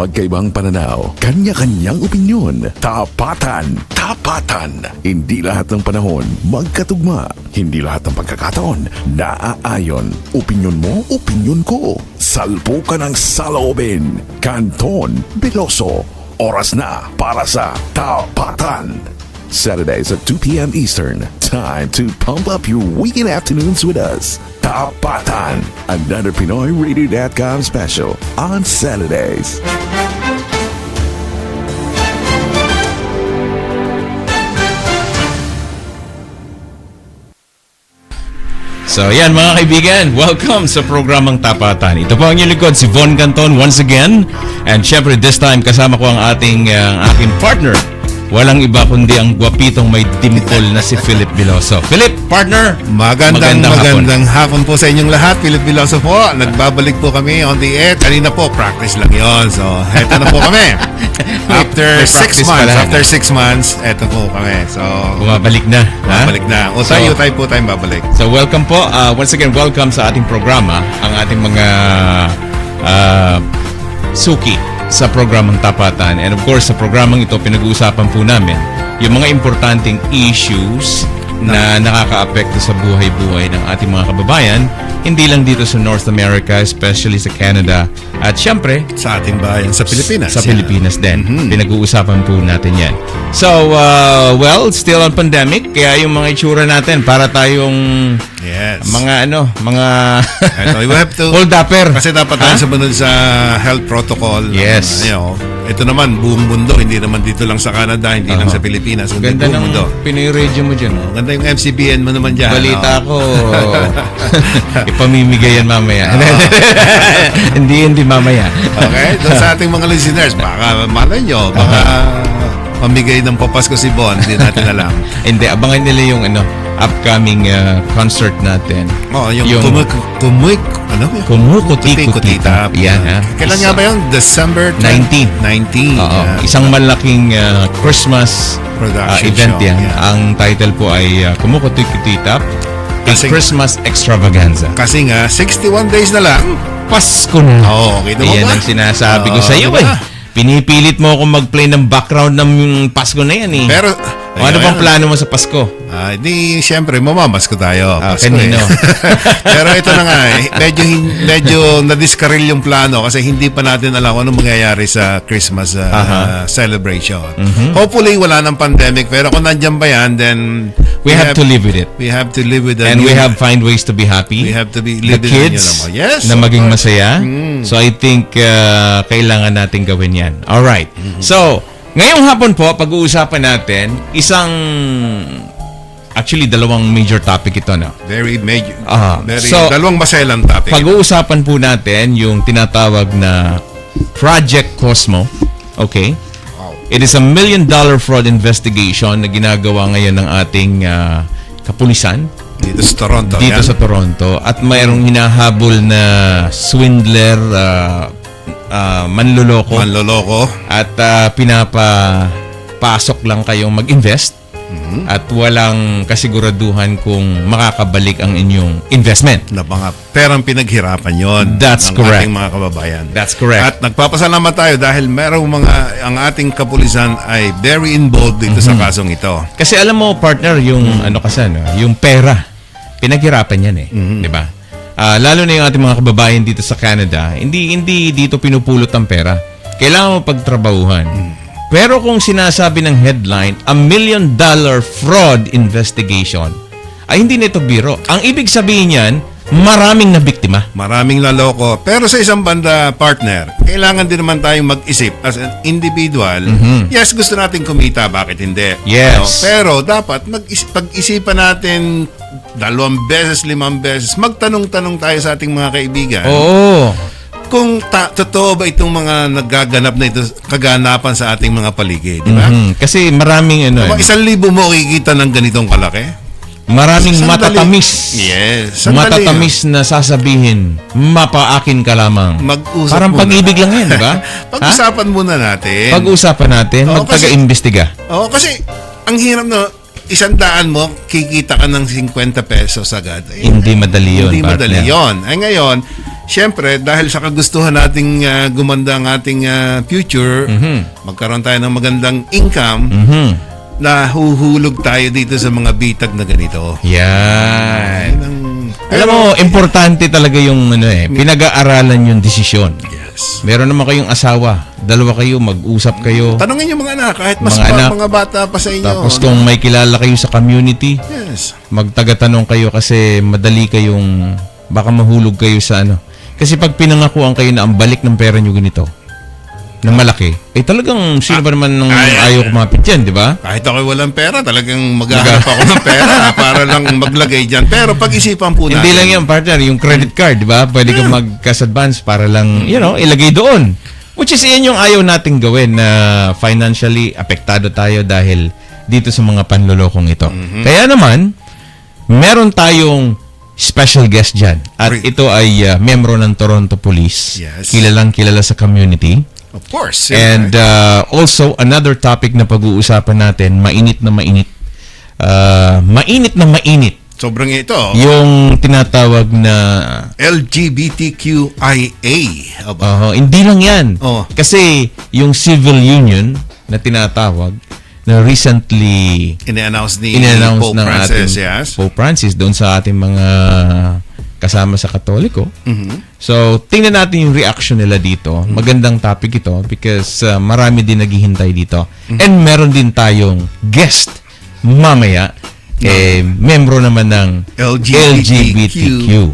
Magkaibang pananaw, kanya-kanyang opinyon. Tapatan, tapatan. Hindi lahat ng panahon magkatugma. Hindi lahat ng pagkakataon naaayon. Opinyon mo, opinyon ko. Salpukan ng saloobin. Canton Veloso. Oras na para sa Tapatan. Saturdays at 2 p.m. Eastern. Time to pump up your weekend afternoons with us. Tapatan, another PinoyRadio.com special on Saturdays. So yan mga kaibigan, welcome sa programang Tapatan. Ito po ang inyong likod, si Von Canton once again. And syempre this time kasama ko ang aking partner. Walang iba kundi ang gwapitong may dimple na si Philip Veloso. Philip, partner! Magandang hapon po sa inyong lahat. Philip Veloso po. Nagbabalik po kami on the air. Kanina po, practice lang yon. So, eto na po kami. After 6 months, eto po kami. So, bumabalik na. Bumabalik na. O tayo po tayong babalik. So, welcome po. Once again, welcome sa ating programa. Ang ating mga suki sa programang Tapatan. And of course, sa programang ito, pinag-uusapan po namin yung mga importanteng issues na nakaka-apekto sa buhay-buhay ng ating mga kababayan, hindi lang dito sa North America, especially sa Canada, at syempre, sa ating bayan, sa Pilipinas. Sa Pilipinas din. Pinag-uusapan po natin yan. So, still on pandemic, kaya yung mga itsura natin, para tayong mga we have to hold upper. Kasi dapat tayo sumunod sa health protocol. Yes. Ito naman, buong mundo, hindi naman dito lang sa Canada, hindi lang sa Pilipinas, kundi ganda buong mundo. Pinoy Radio mo dyan. Ganda yung MCBN mo naman dyan. Balita ko, ipamimigay yan mamaya. Hindi mamaya. Okay? Doon sa ating mga listeners, baka malay nyo, baka pamigay ng papasko si Bon, hindi natin alam. Hindi, abangan nila yung upcoming concert natin. Yung Kumukuti-Kutitap. Yan, ha? Kailan nga ba yun? December 19. Oo. Isang malaking Christmas event yan. Ang title po ay Kumukuti-Kutitap, a Christmas Extravaganza. Kasi nga, 61 days na lang, Pasko na. Okay na mo ba? Yan ang sinasabi ko sa iyo Pinipilit mo akong mag-play ng background ng Pasko na yan Pero, ano bang plano mo sa Pasko? Siyempre, mamamasko tayo. Pasko kanino? Pero ito na nga, medyo na-discarril yung plano kasi hindi pa natin alam kung ano mangyayari sa Christmas celebration. Hopefully, wala ng pandemic. Pero kung nandiyan ba yan, then we have to live with it. We have to live with it. And we have find ways to be happy. We have to be the kids na maging masaya. So I think kailangan natin gawin yan. Alright. So, ngayong hapon po, pag-uusapan natin actually dalawang major topic ito na. Very major. So, dalawang maselang topic. Pag-uusapan po natin yung tinatawag na Project Cosmo. Okay? Wow. It is a $1 million fraud investigation na ginagawa ngayon ng ating kapulisan. Dito sa Toronto. Sa Toronto. At mayroong hinahabol na swindler, manloloko. At pinapapasok lang kayong mag-invest. At walang kasiguraduhan kung makakabalik ang inyong investment. Na mga perang pinaghirapan yon. That's correct. Ating mga kababayan. That's correct. At nagpapasalamat tayo dahil merong ang ating kapulisan ay very involved dito sa kasong ito. Kasi alam mo, partner, yung yung pera, pinaghirapan yan di ba? Lalo na yung ating mga kababayan dito sa Canada, hindi dito pinupulot ang pera. Kailangan mo pagtrabahuhan. Pero kung sinasabi ng headline, $1 million fraud investigation, ay hindi nito biro. Ang ibig sabihin yan, maraming nabiktima. Maraming naloko. Pero sa isang banda, partner, kailangan din naman tayong mag-isip as an individual. Yes, gusto natin kumita. Bakit hindi? Yes. Pero dapat pag-isipan natin 2 beses, 5 beses. Magtanong-tanong tayo sa ating mga kaibigan. Oo. Kung totoo ba itong mga nagaganap na ito, kaganapan sa ating mga paligid, di ba? Kasi maraming 1,000 mo kikita ng ganitong kalaki. Maraming matatamis. Yes. Matatamis na sasabihin, mapaakin ka lamang. Mag-usap parang pag-ibig lang yan, di ba? Pag-usapan muna natin. Pag-usapan natin, magtaga-imbestiga. Kasi ang hirap na 100 mo, kikita ka ng 50 pesos agad. Hindi madali yun, Hindi partner. madali yun. Ay ngayon, Siyempre, dahil sa kagustuhan nating gumanda ang ating future, magkaroon tayo ng magandang income, na huhulog tayo dito sa mga bitag na ganito. Yan. Alam mo, importante talaga yung pinag-aaralan yung desisyon. Yes. Meron naman kayong asawa, dalawa kayo, mag-usap kayo. Tanungin yung mga anak, kahit mas mga bata pa sa inyo. Tapos kung may kilala kayo sa community, yes, magtaga-tanong kayo kasi madali kayong, baka mahulog kayo sa Kasi pag pinangakuan kayo na ang balik ng pera nyo ganito, ng malaki, talagang sino ba naman nung ayaw kumapit yan, di ba? Kahit ako walang pera, talagang maghahanap ako ng pera para lang maglagay dyan. Pero pag-isipan po natin. Hindi lang yan, partner, yung credit card, di ba? Pwede kang mag-cash advance para lang, ilagay doon. Which is yan yung ayaw nating gawin na financially apektado tayo dahil dito sa mga panlolokong ito. Kaya naman, meron tayong special guest dyan. At ito ay membro ng Toronto Police. Yes. Kilalang kilala sa community. Of course. And also, another topic na pag-uusapan natin, mainit na mainit. Mainit na mainit. Sobrang ito. Yung tinatawag na LGBTQIA. hindi lang yan. Oh. Kasi yung civil union na tinatawag, na recently Ine-announce in-announce Pope ng Francis, ating yes. Pope Francis doon sa ating mga kasama sa Katoliko. So, tingnan natin yung reaction nila dito. Magandang topic ito because marami din naghihintay dito. And meron din tayong guest mamaya. Membro naman ng LGBTQIA.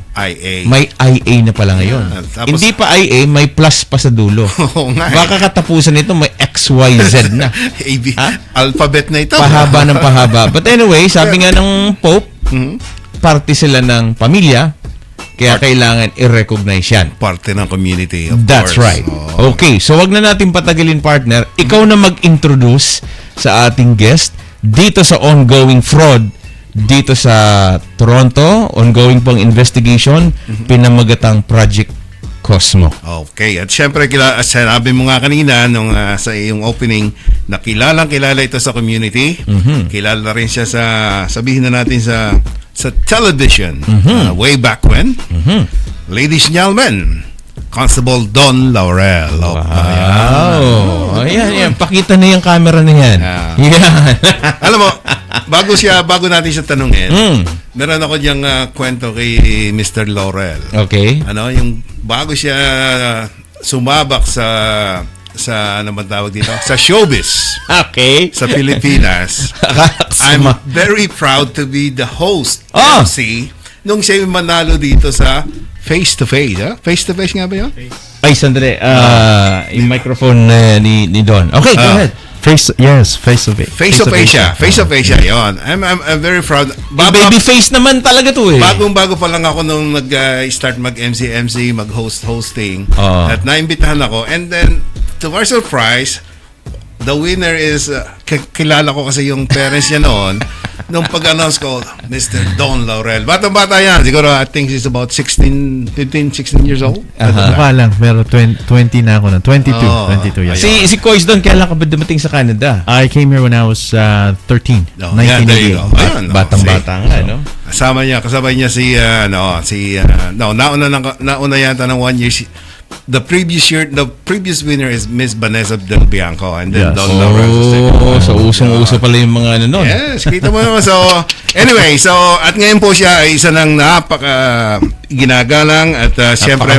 May IA na pala ngayon. Tapos, hindi pa IA, may plus pa sa dulo. Oo nga. Baka katapusan nito may XYZ na. Alphabet na ito. Pahaba ng pahaba. But anyway, sabi nga ng Pope, parte sila ng pamilya, kaya kailangan i-recognize yan. Parte ng community, of That's course. right. Okay, so wag na natin patagalin, partner. Ikaw na mag-introduce sa ating guest dito sa ongoing fraud dito sa Toronto, ongoing pong investigation, pinamagatang Project Cosmo. Okay, at syempre sinabi mo nga kanina nung sa iyong opening na kilala ito sa community. Kilala rin siya sa, sabihin na natin sa television way back when. Ladies and gentlemen, Constable Don Laurel. Wow. Ayan. Pakita na yung camera na yan. Yan. Alam mo, bago natin siya tanungin, meron ako diyang kwento kay Mr. Laurel. Okay. Yung bago siya sumabak sa ano man tawag dito? Sa showbiz. Okay. Sa Pilipinas. I'm very proud to be the host, MC, nung siya yung manalo dito sa Face-to-Face. Face-to-face nga ba yun? Ay, sandali. Yung microphone ni Don. Okay, go ahead. Face-to-face. Face-to-face siya. Yun. I'm very proud. Baby face naman talaga to eh. Bagong-bago pa lang ako nung nag-start mag-MC, mag-hosting. At naimbitahan ako. And then, to our surprise, the winner is, kilala ko kasi yung parents niya noon. Nung pag-announce ko, Mr. Don Laurel. Batang-bata yan. Siguro, I think he's about 15, 16 years old. Mukha lang, pero 20 na ako na. 22 years. Si Kois Don, kailan ka ba dumating sa Canada? I came here when I was 13. 1988. Batang-bata nga, no? Kasama niya si nauna yata ng 1 year. The previous winner is Miss Vanessa Del Bianco, and then Don Laurel. So usong-uso pala yung mga ano nun. Yes, kita mo naman. So, anyway, at ngayon po siya ay isa ng ginagalang at siyempre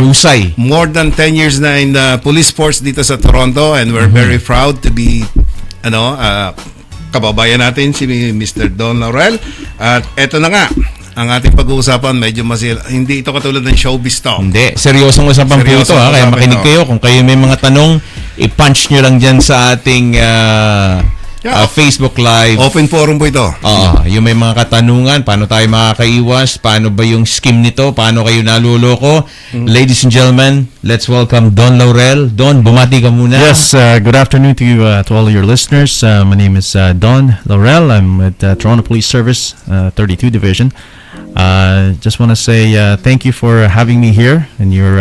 more than 10 years na in the police force dito sa Toronto, and we're very proud to be kababayan natin si Mr. Don Laurel. At eto na nga, ang ating pag-uusapan medyo hindi ito katulad ng showbiz talk. Hindi, seryosong usapan po ito. Kaya makinig kayo. Kung kayo may mga tanong, i-punch nyo lang dyan sa ating Facebook Live. Open forum po ito. Yung may mga katanungan, paano tayo makakaiwas, paano ba yung scheme nito, paano kayo naluloko. Ladies and gentlemen, let's welcome Don Laurel. Don, bumati ka muna. Yes, good afternoon to you, to all of your listeners. My name is Don Laurel. I'm at Toronto Police Service, 32 Division. Just want to say thank you for having me here in your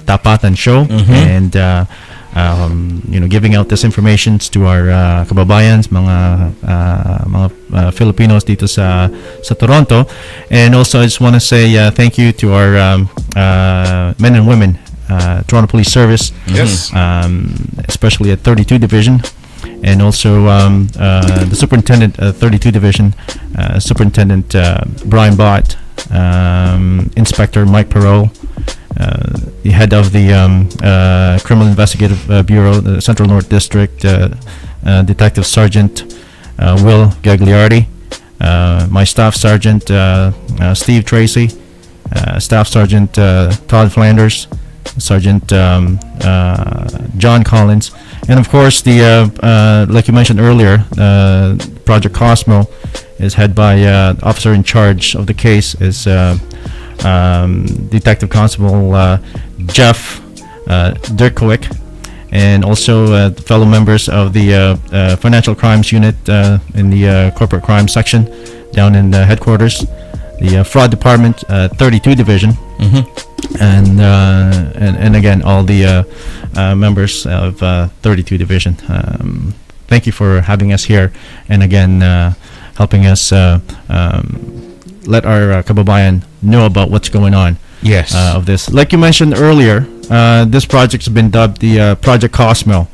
Tapatan show. And giving out this information to our kababayans, mga Filipinos dito sa Toronto. And also I just want to say thank you to our men and women Toronto Police Service, Yes. especially at 32 Division, and also the Superintendent 32 Division, Superintendent Brian Bott, Inspector Mike Perot, the head of the Criminal Investigative Bureau, the Central North District, Detective Sergeant Will Gagliardi, my Staff Sergeant Steve Tracy, Staff Sergeant Todd Flanders, Sergeant John Collins, and of course the like you mentioned earlier, Project Cosmo is head by officer in charge of the case is Detective Constable Jeff Dirkowick, and also fellow members of the Financial Crimes Unit in the Corporate Crime Section down in the headquarters, the Fraud Department 32 Division, and again all the members of 32 Division. Thank you for having us here, and again helping us let our kababayan know about what's going on. Yes. Of this. Like you mentioned earlier, this project's been dubbed the Project Cosmo.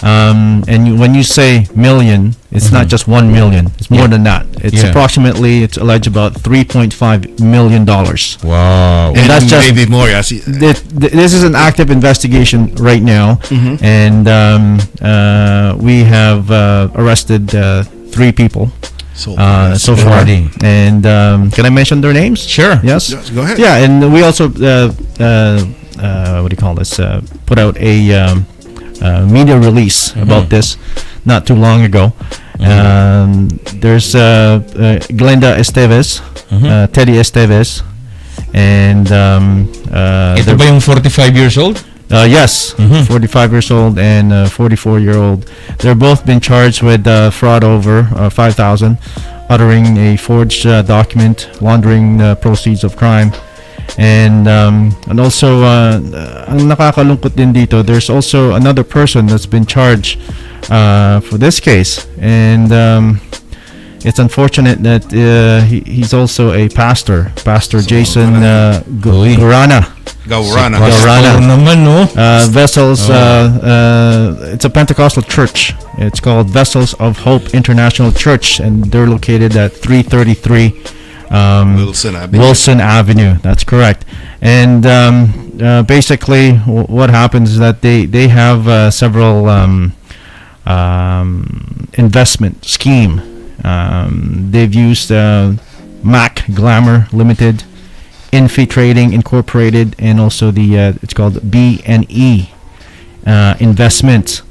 When you say million, it's not just 1 million. It's more than that. It's approximately, it's alleged about $3.5 million. Wow. And that's just maybe more. Yes. this is an active investigation right now, and we have arrested 3 people so far. already. And can I mention their names? Sure. Yes. Yes, go ahead. Yeah, and we also what do you call this? Put out a media release about this not too long ago. There's Glenda Esteves, Teddy Esteves, and Ito ba yung 45 years old? yes, 45 years old and 44-year-old. They're both been charged with fraud over $5,000, uttering a forged document, laundering proceeds of crime, and also ang nakakalungkot din dito, there's also another person that's been charged for this case, and it's unfortunate that he's also a pastor, Pastor Jason Gurana. Gaurana. Pastor naman, no? Vessels, it's a Pentecostal church. It's called Vessels of Hope International Church, and they're located at 333 Wilson Avenue. That's correct. And basically, what happens is that they have several investment scheme. They've used Mac Glamour Limited, Infi Trading Incorporated, and also the it's called B&E Investments.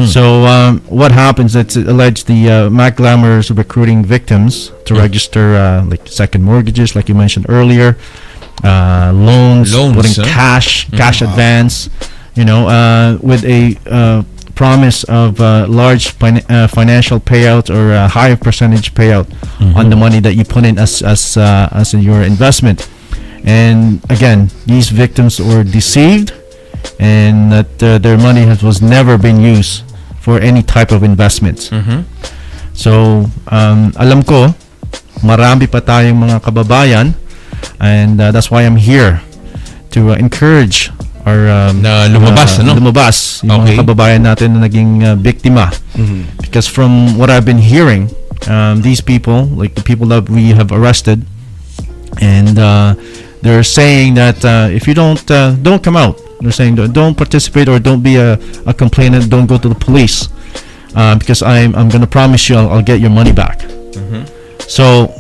So what happens? It's alleged the Mac Glamour is recruiting victims to register like second mortgages, like you mentioned earlier, loans, putting cash advance, with a promise of large financial payout or a higher percentage payout on the money that you put in as in your investment. And again, these victims were deceived, and that their money was never been used for any type of investments. So alam ko marami pa tayong mga kababayan, and that's why I'm here to encourage our na lumabas, lumabas yung mga kababayan natin na naging biktima. Because from what I've been hearing, these people, like the people that we have arrested, and they're saying that if you don't come out, they're saying don't participate or don't be a complainant, don't go to the police, because I'm going to promise you I'll get your money back. So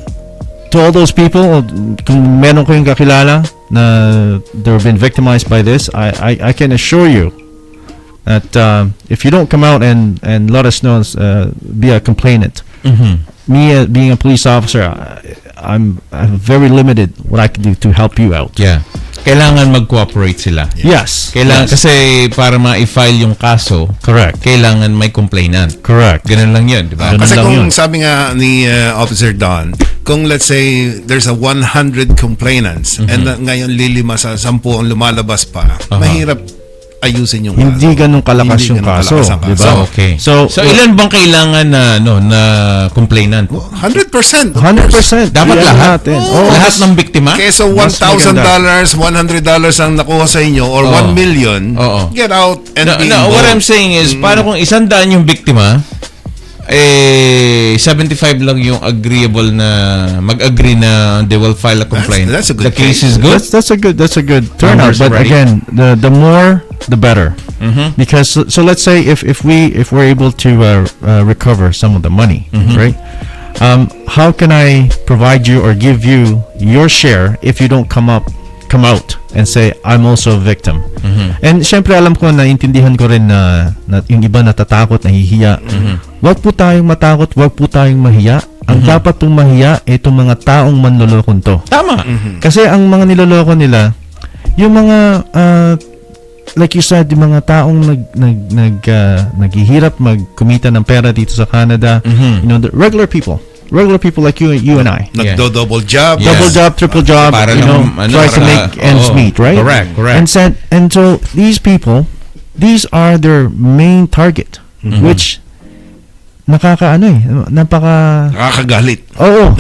to all those people, kung meron kayong kakilala na they've been victimized by this, I can assure you that if you don't come out and let us know, be a complainant. Me being a police officer, I'm very limited what I can do to help you out. Yeah. Kailangan mag-cooperate sila. Yes. Kailangan kasi para ma-file yung kaso, Correct. kailangan may complainant. Correct. Ganun lang 'yun, di ba? Kasi lang kung yun. sabi nga ni Officer Don, kung let's say there's a 100 complainants and ngayon lilima sa 10 ang lumalabas pa, mahirap ayusin yung Hindi kaso. ganun kalakas yung ganun kaso, kalakas ang di ba? kaso. Okay. So, ilan bang kailangan na complainant? 100%. 100%. Dapat Yan lahat? natin. Lahat ng biktima? Kesa Mas $1,000, maganda. $100 ang nakuha sa inyo or Oo. 1 million, Oo. get out and be What I'm involved. saying is, paano kung 100 yung biktima, 75 lang yung agreeable na mag-agree na they will file a complaint. That's a good The case case. is good. That's a good turnout. Numbers But right. again, the more the better. Because so let's say if we're able to recover some of the money, right? How can I provide you or give you your share if you don't come out and say I'm also a victim? And syempre alam ko na intindihan ko rin na yung iba natatakot, nahihiya. Wag po tayong matakot, wag po tayong mahiya. Ang dapat pong mahiya itong mga taong manlolokon to. Tama. Kasi ang mga niloloko nila, yung mga like you said, yung mga taong naghihirap magkumita ng pera dito sa Canada, you know, the regular people like you and I. Nagdo-double job. Yeah. Double job, triple job, Para you know, lang, try to para- make ends oo. meet, right? Correct. And so these people, these are their main target, which Nakakagalit. Oo.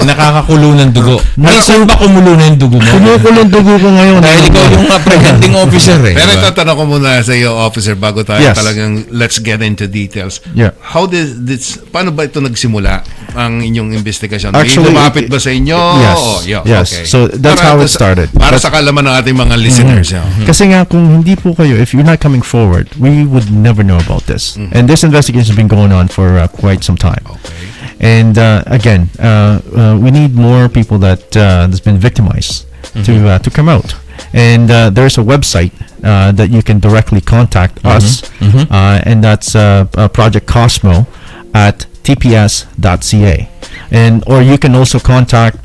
Nakakakulo ng dugo. Minsan ba kumulo na yung dugo mo? Kumukulong dugo ko ngayon. Dahil ikaw yung presenting officer eh. Pero diba? itatanong ko muna sa iyo, officer, bago tayo Yes. talagang let's get into details. Yeah. How did this, paano ba ito nagsimula ang inyong investigasyon? Actually, May lumapit ba sa inyo? Yes. Oh, yeah, Yes. okay. So that's how it started. Para sa kalaman ng ating mga listeners. Yeah. Kasi nga kung hindi po kayo, if you're not coming forward, we would never know about this. And this investigation has been going on for quite some time. Okay. And again, we need more people that's been victimized to come out. And there's a website that you can directly contact us, and that's Project Cosmo at tps.ca. And or you can also contact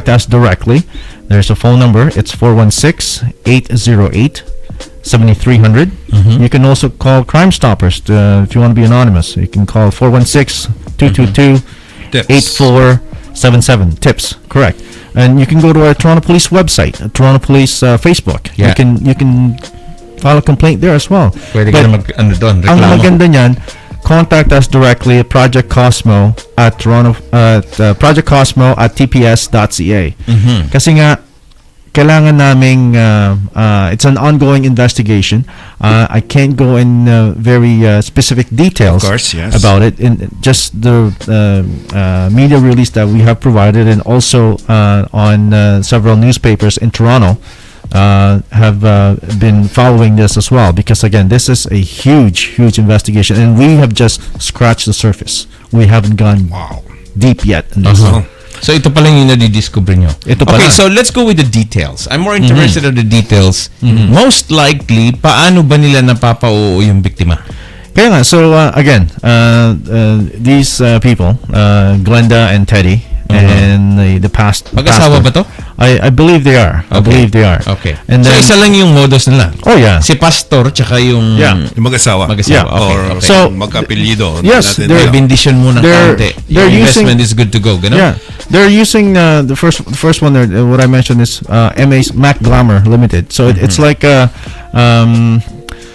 us directly. There's a phone number. It's 416-808-7300. You can also call Crime Stoppers if you want to be anonymous. You can call 416-222-8477. Tips, correct. And you can go to our Toronto Police website, Toronto Police Facebook. Yeah. You can file a complaint there as well. Pwede ka But na ang reklamo. maganda niyan, contact us directly at Project Cosmo at Project Cosmo at tps.ca. Kasi nga kailangan naming it's an ongoing investigation. I can't go in very specific details Of course, yes. about it. In just the media release that we have provided, and also on several newspapers in Toronto have been following this as well, because again, this is a huge investigation, and we have just scratched the surface. We haven't gone deep yet in this. So ito pa lang yung nadidiscover nyo. Ito pa Okay, lang. so let's go with the details. I'm more interested in the details. Most likely, paano ba nila napapauo yung biktima? Kaya nga, so again, these people, Glenda and Teddy, and the past Mag-asawa ba to? I believe they are. I believe they are. Okay. And So then, isa lang yung modus nila. oh yeah. Si pastor tsaka yung Yeah. Yung mag-asawa. mag-asawa. Yeah. Okay, Or okay. So, magkapelyido. yes, Natin they're- yun. Bendisyon mo ng They're- kaunti. they're Yung using- investment is good to go. Ganun? Yeah, they're using the first one there. What I mentioned is Mac Glamour Limited. So it's like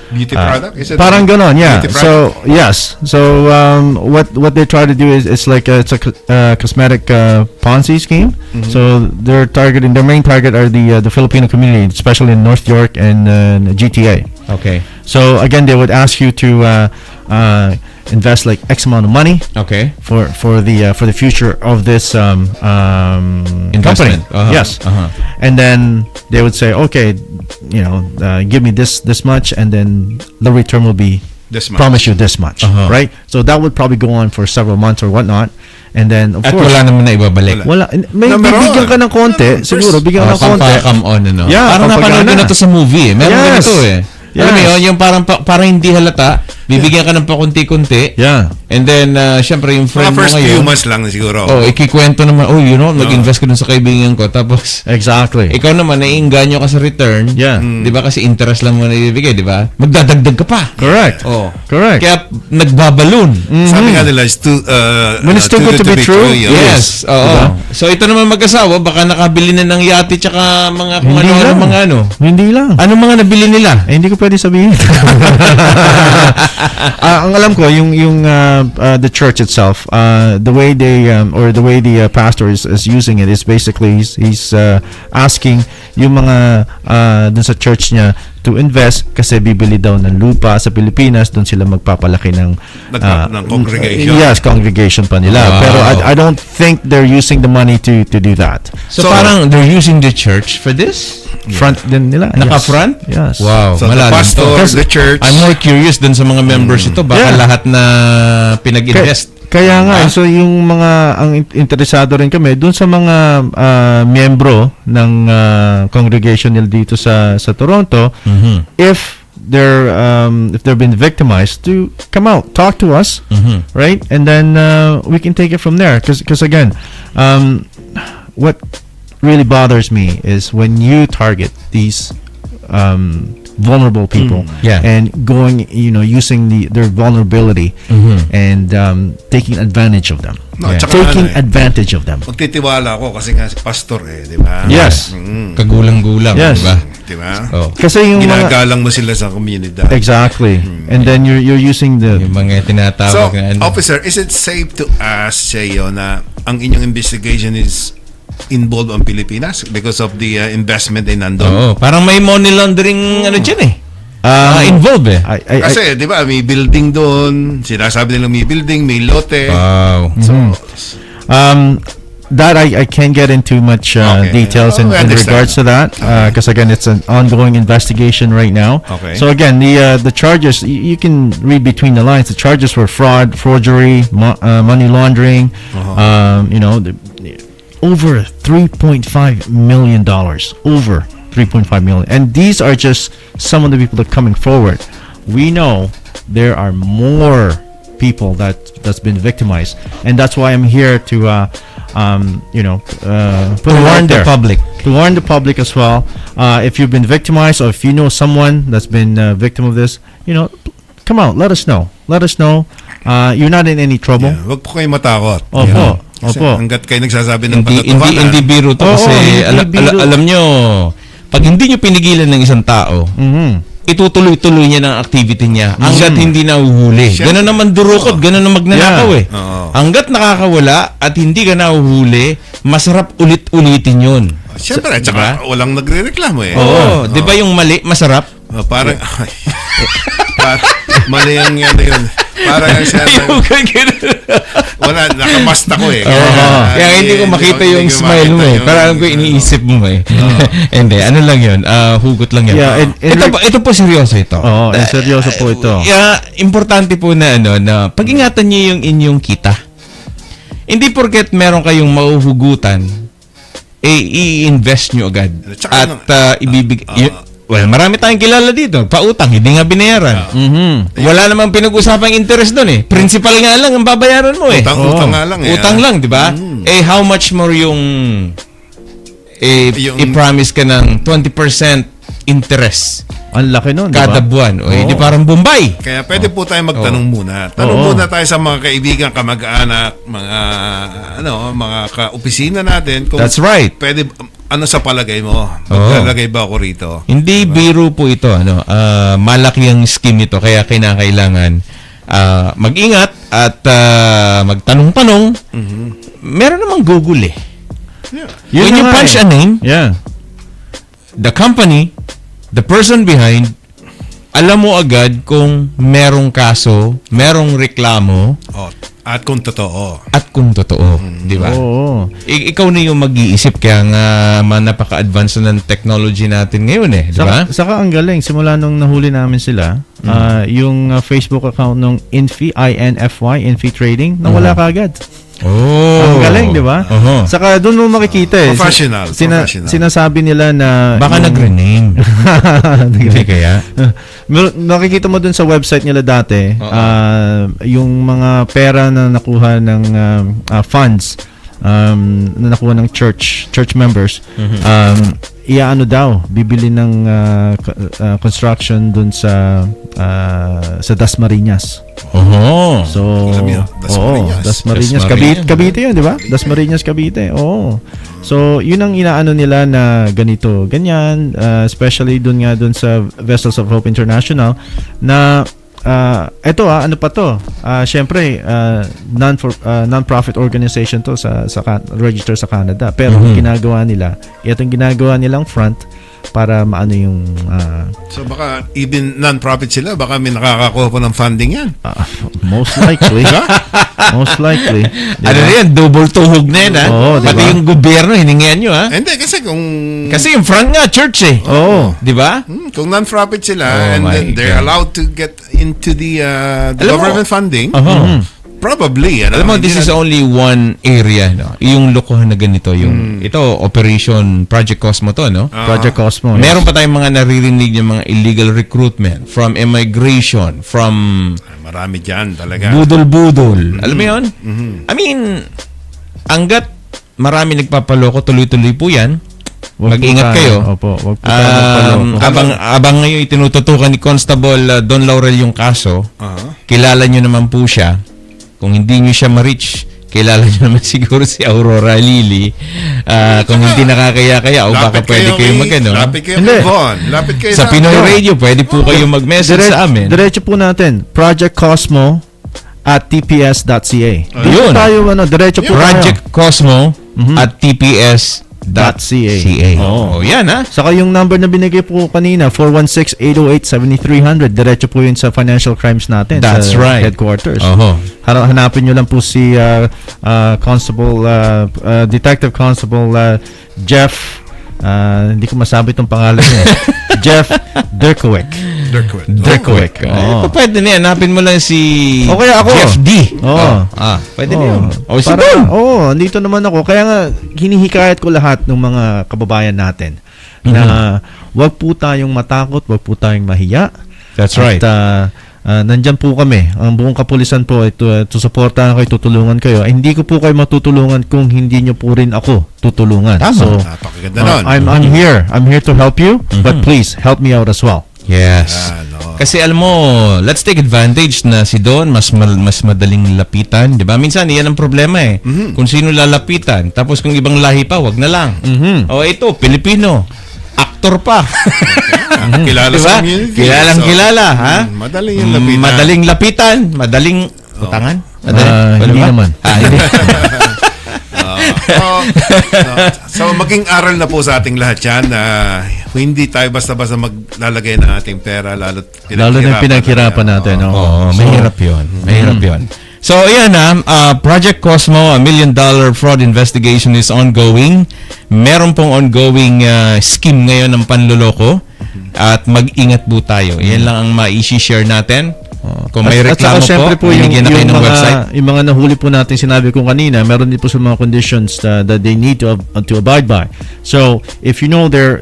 Beauty product? Is it parang ganon, yeah. beauty So product? yes, so what they try to do is it's like it's a cosmetic Ponzi scheme. So their main target are the Filipino community, especially in North York and GTA. Okay. So again, they would ask you to invest like X amount of money Okay. for the future of this company. Investment. Yes, Uh-huh. and then they would say, okay, give me this much, and then the return will be This much. promise you this much, Uh-huh. right? So that would probably go on for several months or whatnot, and then of At course wala naman na ibabalik. may No, meron. bigyan ka ng konti, siguro bigyan ka ng konti. Come on, ano. Yeah, Parang napanood ko pampagana. na to sa movie. Meron Yes. ganito eh. Alam mo Yes. yun, yung parang hindi halata, bibigyan ka ng pakunti-kunti. Yeah. And then, syempre, yung Mga friend mo first few ngayon, months lang siguro. ikikwento naman, nag-invest ka dun sa kaibigan ko. Tapos, Exactly. ikaw naman, naiinganyo ka sa return. Yeah. Di ba? Kasi interest lang mo na ibibigay, di ba? Magdadagdag ka pa. Correct. Oh. Correct. Kaya, nagbabaloon. Sabi nga nila, When it's too good to be true, yun. Yes. Oo. Diba? So, ito naman mag-asawa, baka nakabili na ng yate tsaka mga kung Hindi ano-ano lang. mga ano. Hindi lang. Ano mga nabili nila? Hindi ko pwede sabihin. Ang alam ko yung the church itself, the way they or the way the pastor is using it is basically he's asking yung mga dun sa church niya to invest kasi bibili daw ng lupa sa Pilipinas, doon sila magpapalaki ng ng congregation. Yes, congregation pa nila. Wow. Pero I don't think they're using the money to do that. So, parang they're using the church for this? Front din nila. Naka-front? Yes. Wow, So the malalim pastor, to. the church. I'm more curious dun sa mga members ito. Baka Yeah. lahat na pinag-invest. Kaya nga, so yung mga ang interesado rin kami doon sa mga miyembro ng congregation nila dito sa Toronto, if they've been victimized, to come out, talk to us, right? And then we can take it from there. Because again, what really bothers me is when you target these vulnerable people Yeah. and going, using their vulnerability and taking advantage of them. No, Yeah. tsaka Taking ano advantage of them. magtitiwala ako kasi nga si pastor di ba? Yes. Kagulang-gulang, Yes. di ba? Di ba? Oh. Kasi yung mga Ginagalang mo sila sa komunidad. exactly. And then you're using Yung the mga tinatawag So, na ano. officer, is it safe to ask sa'yo na ang inyong investigation is involved ang Pilipinas because of the investment in nandun? Oo, parang may money laundering ano dyan eh. Involved eh. I Kasi, di ba, may building doon, sinasabi nila may building, may lote. Wow. that I can't get into much Okay. details in We understand. regards to that because again it's an ongoing investigation right now. Okay. So again the charges you can read between the lines. The charges were fraud, forgery, money laundering. Over $3.5 million. Over 3.5 million. And these are just some of the people that are coming forward. We know there are more people that's been victimized, and that's why I'm here to put it warn out the there. public. To warn the public as well. If you've been victimized, or if you know someone that's been a victim of this, come out. Let us know. Let us know. You're not in any trouble. Yeah, Huwag po kayo matakot. Opo. Kasi Opo. hanggat kayo nagsasabi ng Hindi patotohanan. biro to Oo, kasi hindi biro. alam nyo, pag hindi nyo pinigilan ng isang tao, itutuloy-tuloy niya ng activity niya hanggat hindi nahuhuli. Siyempre. Ganun naman durukot, ganun naman magnanakaw Yeah. eh. Oo. Hanggat nakakawala at hindi ka nahuhuli, masarap ulit-ulitin yun. Siyempre, tsaka walang nagre-reklamo eh. Oo, di ba yung mali, masarap? Parang, mali ang yan yun. Parang ang siya, Yung ganun. wala, nakamasta ko eh. Kaya hindi ko makita yung smile mo eh. Pero alam ko iniisip mo eh. Hindi, ano lang yun. Hugot lang yun. Yeah, and ito po seryoso ito. Oo, seryoso po ito. Importante po na na pag-ingatan niyo yung inyong kita. Hindi porket meron kayong mauhugutan, i-invest nyo agad. Tsaka At marami tayong kilala dito. Pautang, hindi nga binayaran. Wala namang pinag-usapang interest doon eh. Principal nga lang ang babayaran mo eh. Utang nga lang eh. Utang lang, di ba? How much more yung i-promise ka ng 20% interest Ang laki nun, di ba? kada buwan. O, hindi parang Bombay. Kaya pwede po tayo magtanong muna. Tanong muna tayo sa mga kaibigan, kamag-anak, mga ka-opisina natin. Kung That's right. Pwede, sa palagay mo? Maglalagay ba ako rito? Hindi biro po ito. Malaki ang scheme ito. Kaya kinakailangan mag-ingat at magtanong-tanong. Meron namang Google eh. Yeah. When you punch a name, Yeah. the company, the person behind, alam mo agad kung merong kaso, merong reklamo, At kung totoo. at kung totoo. Di ba? Oo. Ikaw na yung mag-iisip kaya nga napaka-advance na ng technology natin ngayon eh. Di ba? Saka ang galing, simula nung nahuli namin sila, yung Facebook account nung Infy, INFY, Infy Trading, nawala kaagad. Oh. Ang galing, di ba? Saka doon mo makikita eh. Professional. Sinasabi nila na... Baka nag-rename. Hindi kaya? Nakikita mo doon sa website nila dati, yung mga pera na nakuha ng funds, na nakuha ng church members, iaano daw, bibili ng construction doon sa Dasmariñas. So, Dasmariñas. Cavite yun, di ba? Dasmariñas, Cavite. So, yun ang inaano nila na ganito, ganyan, especially doon sa Vessels of Hope International na ano pa to? Syempre, non-profit organization to sa register sa Canada. Pero ginagawa nila, itong ginagawa nilang front para maano yung... So baka even non-profit sila, baka may nakakakuha po ng funding yan. Most likely. Most likely. Ano na yan? Double tuhog na yan, ha? Diba? Pati yung gobyerno, hiningihan nyo, ha? Hindi, kasi kung... Kasi yung front nga, church, eh. Di ba? Kung non-profit sila and then they're allowed to get into the government funding, probably. Alam mo, this is only one area, no? Yung lokohan na ganito, yung ito, Operation Project Cosmo to, no? Project Cosmo. Meron pa tayong mga naririnig yung mga illegal recruitment from immigration, from marami dyan talaga. budol-budol. Alam mo yun? I mean, hanggat marami nagpapaloko, tuloy-tuloy po yan. Mag-ingat kayo. Opo, wag po tayo magpaloko. Abang ngayon itinututukan ni Constable Don Laurel yung kaso, kilala nyo naman po siya. Kung hindi nyo siya ma-reach, kilala nyo naman siguro si Aurora Lily. Kung hindi nakakaya-kaya, o baka pwede kayo mag-ano. Lapit kayo kay Von. Lapit kayo sa Pinoy Radio, pwede po kayo mag-message sa amin. Diretso po natin, Project Cosmo at tps.ca. Yun. Tayo, diretso po Project Cosmo at tps.ca. Yan, ha? Saka yung number na binigay po kanina, 416-808-7300. Diretso po yun sa financial crimes natin. That's sa right. Headquarters. Hanapin nyo lang po si Detective Constable Jeff, hindi ko masabi itong pangalan niya. Jeff Derkowick. Pwede na yan. Hanapin mo lang si Okay, ako. Jeff D. Pwede na yun. Andito naman ako. Kaya nga, hinihikayat ko lahat ng mga kababayan natin na wag po tayong matakot, wag po tayong mahiya. That's right. At nandyan po kami. Ang buong kapulisan po to supportahan kayo, tutulungan kayo. Hindi ko po kayo matutulungan kung hindi nyo po rin ako tutulungan. Tama. So, napakaganda nun. I'm here. I'm here to help you, but please help me out as well. Yes. Kasi alam mo, let's take advantage na si Don mas madaling lapitan, 'di ba? Minsan 'yan ang problema eh. Kung sino lalapitan, tapos kung ibang lahi pa, wag na lang. Ito, Pilipino. Aktor pa. Kilala diba? sa community. Kilala, ha? Madaling lapitan. Madaling utangan? Hindi naman. Hindi. So maging aral na po sa ating lahat yan na hindi tayo basta-basta maglalagay ng ating pera lalo na pinaghirapan natin. Mahirap yun. So ayan Project Cosmo, $1 million fraud investigation is ongoing. Meron pong ongoing scheme ngayon ng panloloko at mag-ingat po tayo. Yan lang ang ma-share natin. Kung may reklamo po, binigyan na kayo ng website. Yung mga nahuli po natin, sinabi ko kanina, meron din po sa mga conditions that they need to abide by. So, if you know they're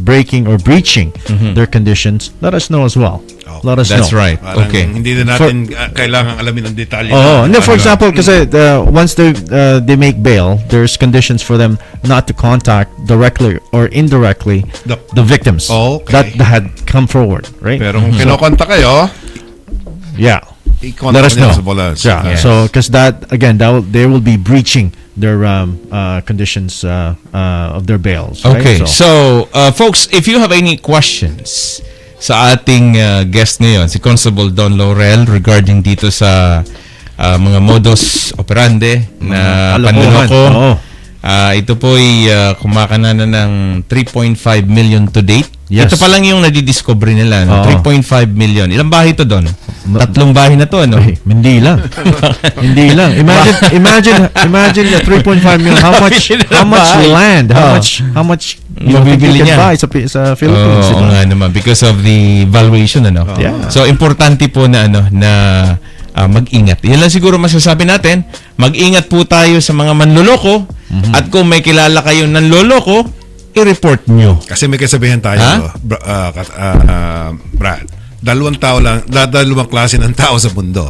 breaking or breaching their conditions, let us know as well. Let us That's know. right. Okay. Hindi na natin kailangan alamin ang detalye. For example, kasi once they make bail, there's conditions for them not to contact directly or indirectly the victims that had come forward, right? Pero kung kinokonta kayo, let us know. Yes. So, because they will be breaching their conditions of their bails. Okay. Right? So, folks, if you have any questions sa ating guest ngayon, si Constable Don Laurel, regarding dito sa mga modus operandi na panloloko. Ito po ay kumakana na ng 3.5 million to date. Yes. Ito pa lang yung nadidiscover nila. 3.5 million. Ilang bahay ito, Don? Tatlong bahay na to, ano? Ay, hindi lang. Hindi lang. Imagine the 3.5 million. How much land? How much Mabibili you can niya. buy sa Philippines? Oo nga naman, because of the valuation, ano? Yeah. So, importante po na, mag-ingat. Yan lang siguro masasabi natin. Mag-ingat po tayo sa mga manloloko. At kung may kilala kayong nanloloko, i-report nyo. Kasi may kasabihan tayo, Brad. Dalawang klase ng tao sa mundo.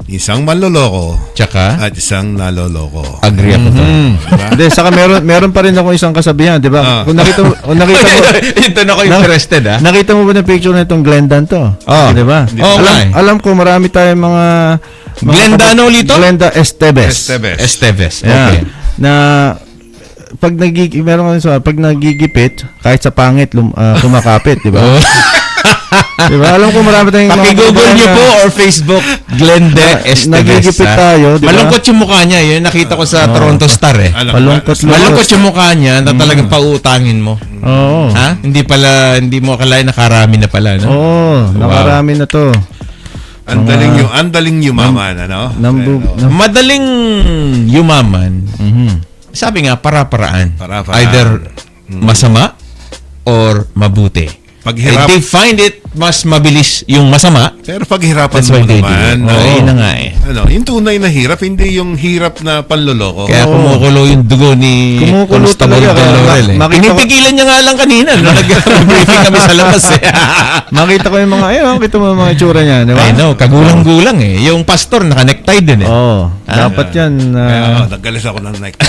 Isang manloloko Tsaka, at isang naloloko. agree ako to. Hindi, saka meron pa rin ako isang kasabihan, di ba? Kung nakita mo, Ito na ko interested, ha? nakita mo ba ng picture na itong Glendan to? Di ba? Oo, nga eh. Alam ko marami tayong mga Glenda ano ulit to? Glenda Esteves. Esteves. Yeah. Okay. Na pag pag nagigipit, kahit sa pangit kumakapit, di ba? Oh. Di ba? Alam ko marami tayong Paki-google nyo po or Facebook, Glenda Esteves. nagigipit tayo, di ba? Malungkot yung mukha niya. Yun, nakita ko sa Toronto Star, eh. Malungkot yung mukha niya na talagang pauutangin mo. Oo. Ha? Hindi mo akalain nakarami na pala, no? Oo, nakarami na to. Andaling yumaman, ano? Madaling yumaman. Sabi nga, para-paraan. Para-paraan. Either masama or mabuti. Paghirap. They find it mas mabilis yung masama. Pero paghirapan That's mo why they do. naman. Yun na nga eh. Yung tunay na hirap, hindi yung hirap na panloloko. Kaya kumukulo yung dugo ni Kumukulo Constable talaga. Del Laurel, eh. Makita ko- Pinipigilan niya nga lang kanina. Nag-briefing kami sa labas, eh. Makita ko yung mga, kita mo yung mga itsura niya, di ba? I know, kagulang-gulang, eh. Yung pastor, naka-necktie din, eh. Oo. Dapat yan. Kaya naggalis ako ng necktie.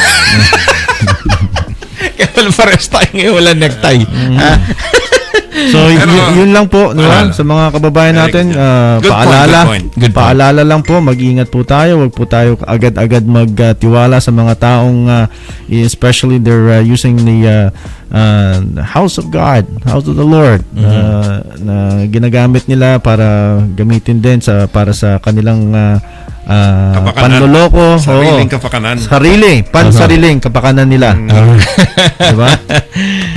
Kaya wala pares tayo ngayon, wala necktie. So, yun lang po, no? Sa mga kababayan natin, paalala. Good point. Paalala lang po, mag-ingat po tayo. Huwag po tayo agad-agad magtiwala sa mga taong, especially they're using the house of God, house of the Lord, na ginagamit nila para gamitin din para sa kanilang panloloko. Sariling kapakanan. Sariling kapakanan nila. Diba?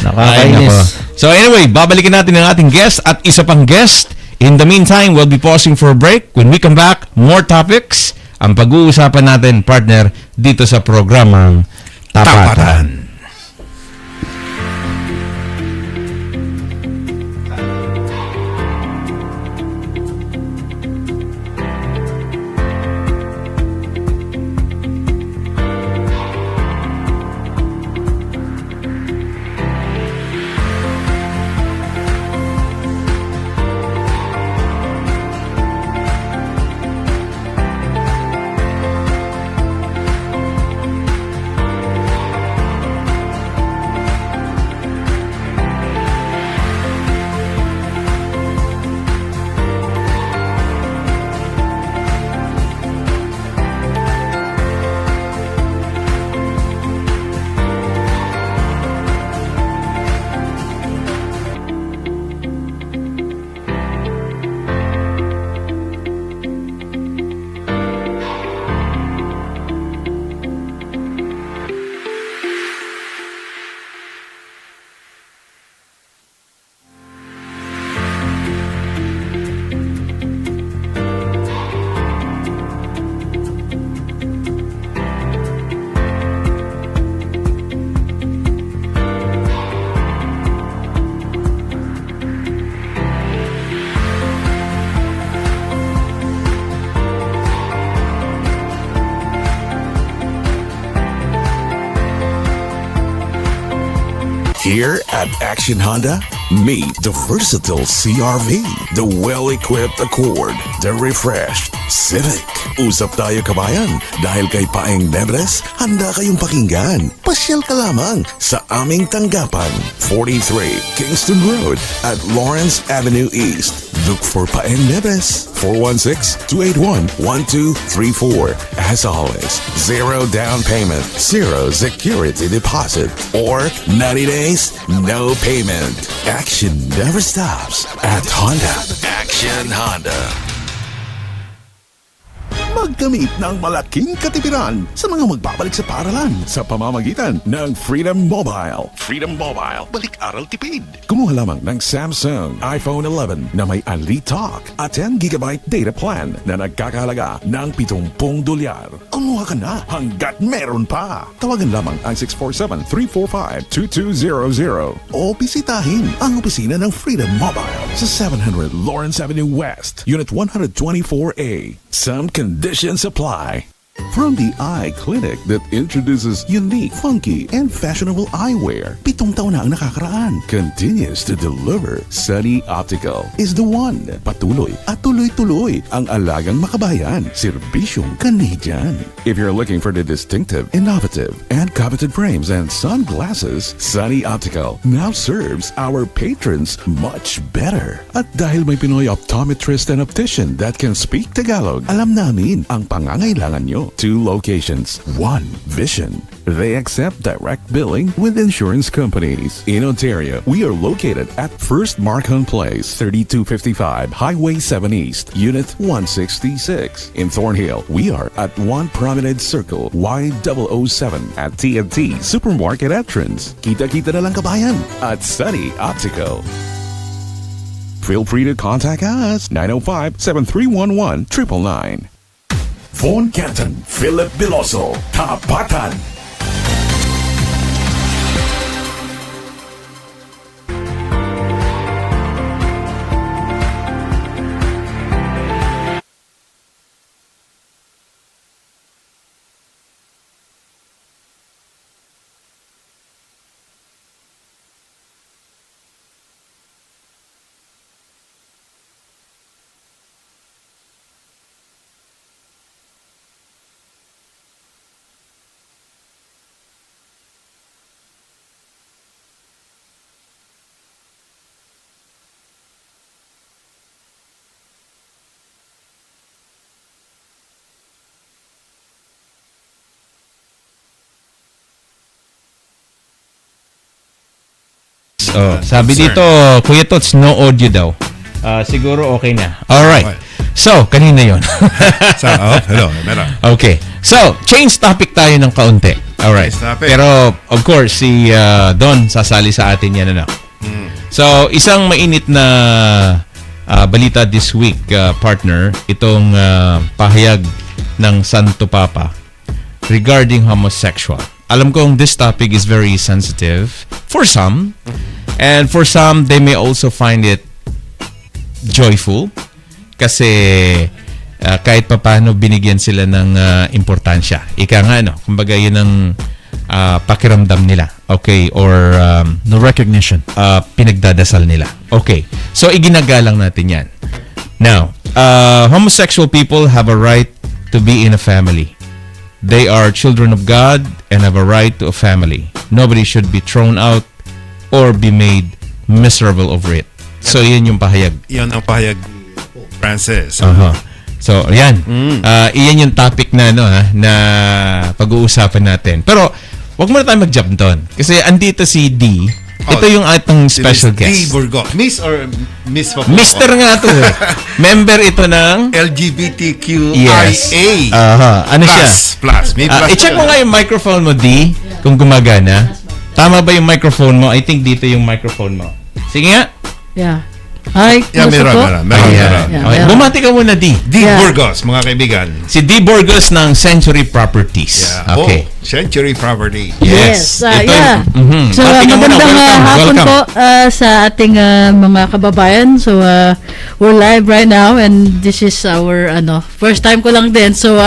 Nakakainis. So anyway, babalikin natin ang ating guest at isa pang guest. In the meantime, we'll be pausing for a break. When we come back, more topics. Ang pag-uusapan natin, partner, dito sa programang Tapatan. Here at Action Honda, meet the versatile CRV, the well-equipped Accord, the refreshed Civic. Usap tayo kabayan, dahil kay Paeng Nebres, handa kayong pakinggan. Pasyal ka lamang sa aming tanggapan, 43 Kingston Road at Lawrence Avenue East. Look for Paeng Nebres, 416-281-1234. As always, zero down payment, zero security deposit, or 90 days, no payment. Action never stops at Honda. Action Honda. magkamit ng malaking katipiran sa mga magbabalik sa paaralan sa pamamagitan ng Freedom Mobile. Freedom Mobile, balik-aral tipid. Kumuha lamang ng Samsung iPhone 11 na may Unli Talk at 10GB data plan na nagkakahalaga ng 70 dolyar. Kumuha ka na hanggat meron pa. Tawagan lamang ang 647-345-2200 o bisitahin ang opisina ng Freedom Mobile sa 700 Lawrence Avenue West, Unit 124A. Some conditions apply. From the eye clinic that introduces unique, funky, and fashionable eyewear, 7 taon na ang nakakaraan, continues to deliver. Sunny Optical is the one. Patuloy at tuloy-tuloy ang alagang makabayan, serbisyong Canadian. If you're looking for the distinctive, innovative, and coveted frames and sunglasses, Sunny Optical now serves our patrons much better. At dahil may Pinoy optometrist and optician that can speak Tagalog, alam namin ang pangangailangan nyo. 2 locations, 1 vision. They accept direct billing with insurance companies. In Ontario, we are located at First Markham Place, 3255 Highway 7 East, Unit 166. In Thornhill, we are at 1 Promenade Circle, Y007 at TNT Supermarket Entrance. Kita-kita na lang kabayan at Sunny Optical. Feel free to contact us, 905-7311-999. Von Canton, Philip Biloso, Tapatan. Oh, sabi dito, Kuya Tots, no audio daw. Siguro okay na. Alright. So, kanina yon. Hello, meron. Okay. So, change topic tayo ng kaunti. Alright. Pero, of course, si Don sasali sa atin yan, ano? So, isang mainit na balita this week, partner, itong pahayag ng Santo Papa regarding homosexual. Alam kong this topic is very sensitive for some, and for some, they may also find it joyful kasi kahit papano binigyan sila ng importansya. Ika nga, no? Kumbaga, yun ang pakiramdam nila. Okay? Or no recognition. Pinagdadasal nila. Okay. So, iginagalang natin yan. Now, homosexual people have a right to be in a family. They are children of God and have a right to a family. Nobody should be thrown out or be made miserable over it. So, yan yung pahayag. Yan ang pahayag ni Pope Francis. So, yan. Iyan yung topic na, na pag-uusapan natin. Pero, wag muna tayo mag-jump doon. Kasi andito si D. Ito yung atong special guest. D. Burgos. Miss or Miss Papa? Mister nga to. Member ito ng LGBTQIA. Yes. Ano siya? Plus. May plus. I-check mo nga yung microphone mo, D, kung gumagana. Tama ba yung microphone mo? I think dito yung microphone mo. Sige nga. Yeah. Hi, Yeah, meron. Okay. Bumati ka muna, D. D. Burgos, mga kaibigan. Si D. Burgos ng Century Properties. Yeah. Okay. Century Property. Yes. Ito Yeah. yung- So, Bati ka muna. magandang hapon Welcome. po sa ating mga kababayan. So, we're live right now and this is our first time ko lang din. So,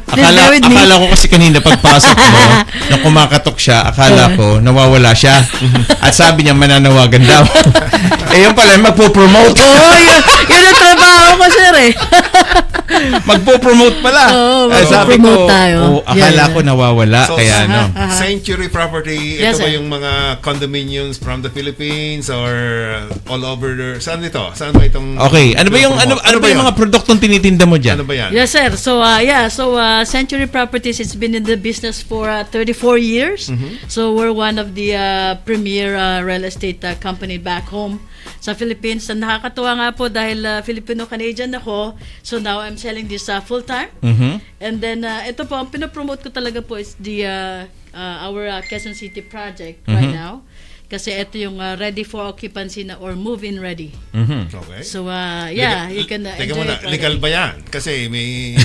please bear with me. Akala ko kasi kanina pagpasok mo, na kumakatok siya, akala ko nawawala siya. At sabi niya mananawagan daw. Yun pala, magpo-promote. Oo, yun ang trabaho ko, sir eh. Magpo-promote pala. Oo, Sabi magpo-promote ko, tayo. akala Yeah. ko nawawala. So, Kaya ano. Century Property, Yes, ito ba sir. yung mga condominiums from the Philippines or all over saan ito? Saan ba itong Okay, ano ba yung yun? mga produktong tinitinda mo diyan? Ano ba yan? Yes, sir. So, Century Properties, it's been in the business for 34 years. So, we're one of the premier real estate company back home. sa Philippines. And nakakatuwa nga po dahil Filipino-Canadian ako. So now I'm selling this full-time. And then ito po, ang pinopromote ko talaga po is our Quezon City project right now. Kasi ito yung ready for occupancy na or move-in ready. Okay. So you can Teka enjoy muna, it. legal ba yan? Kasi may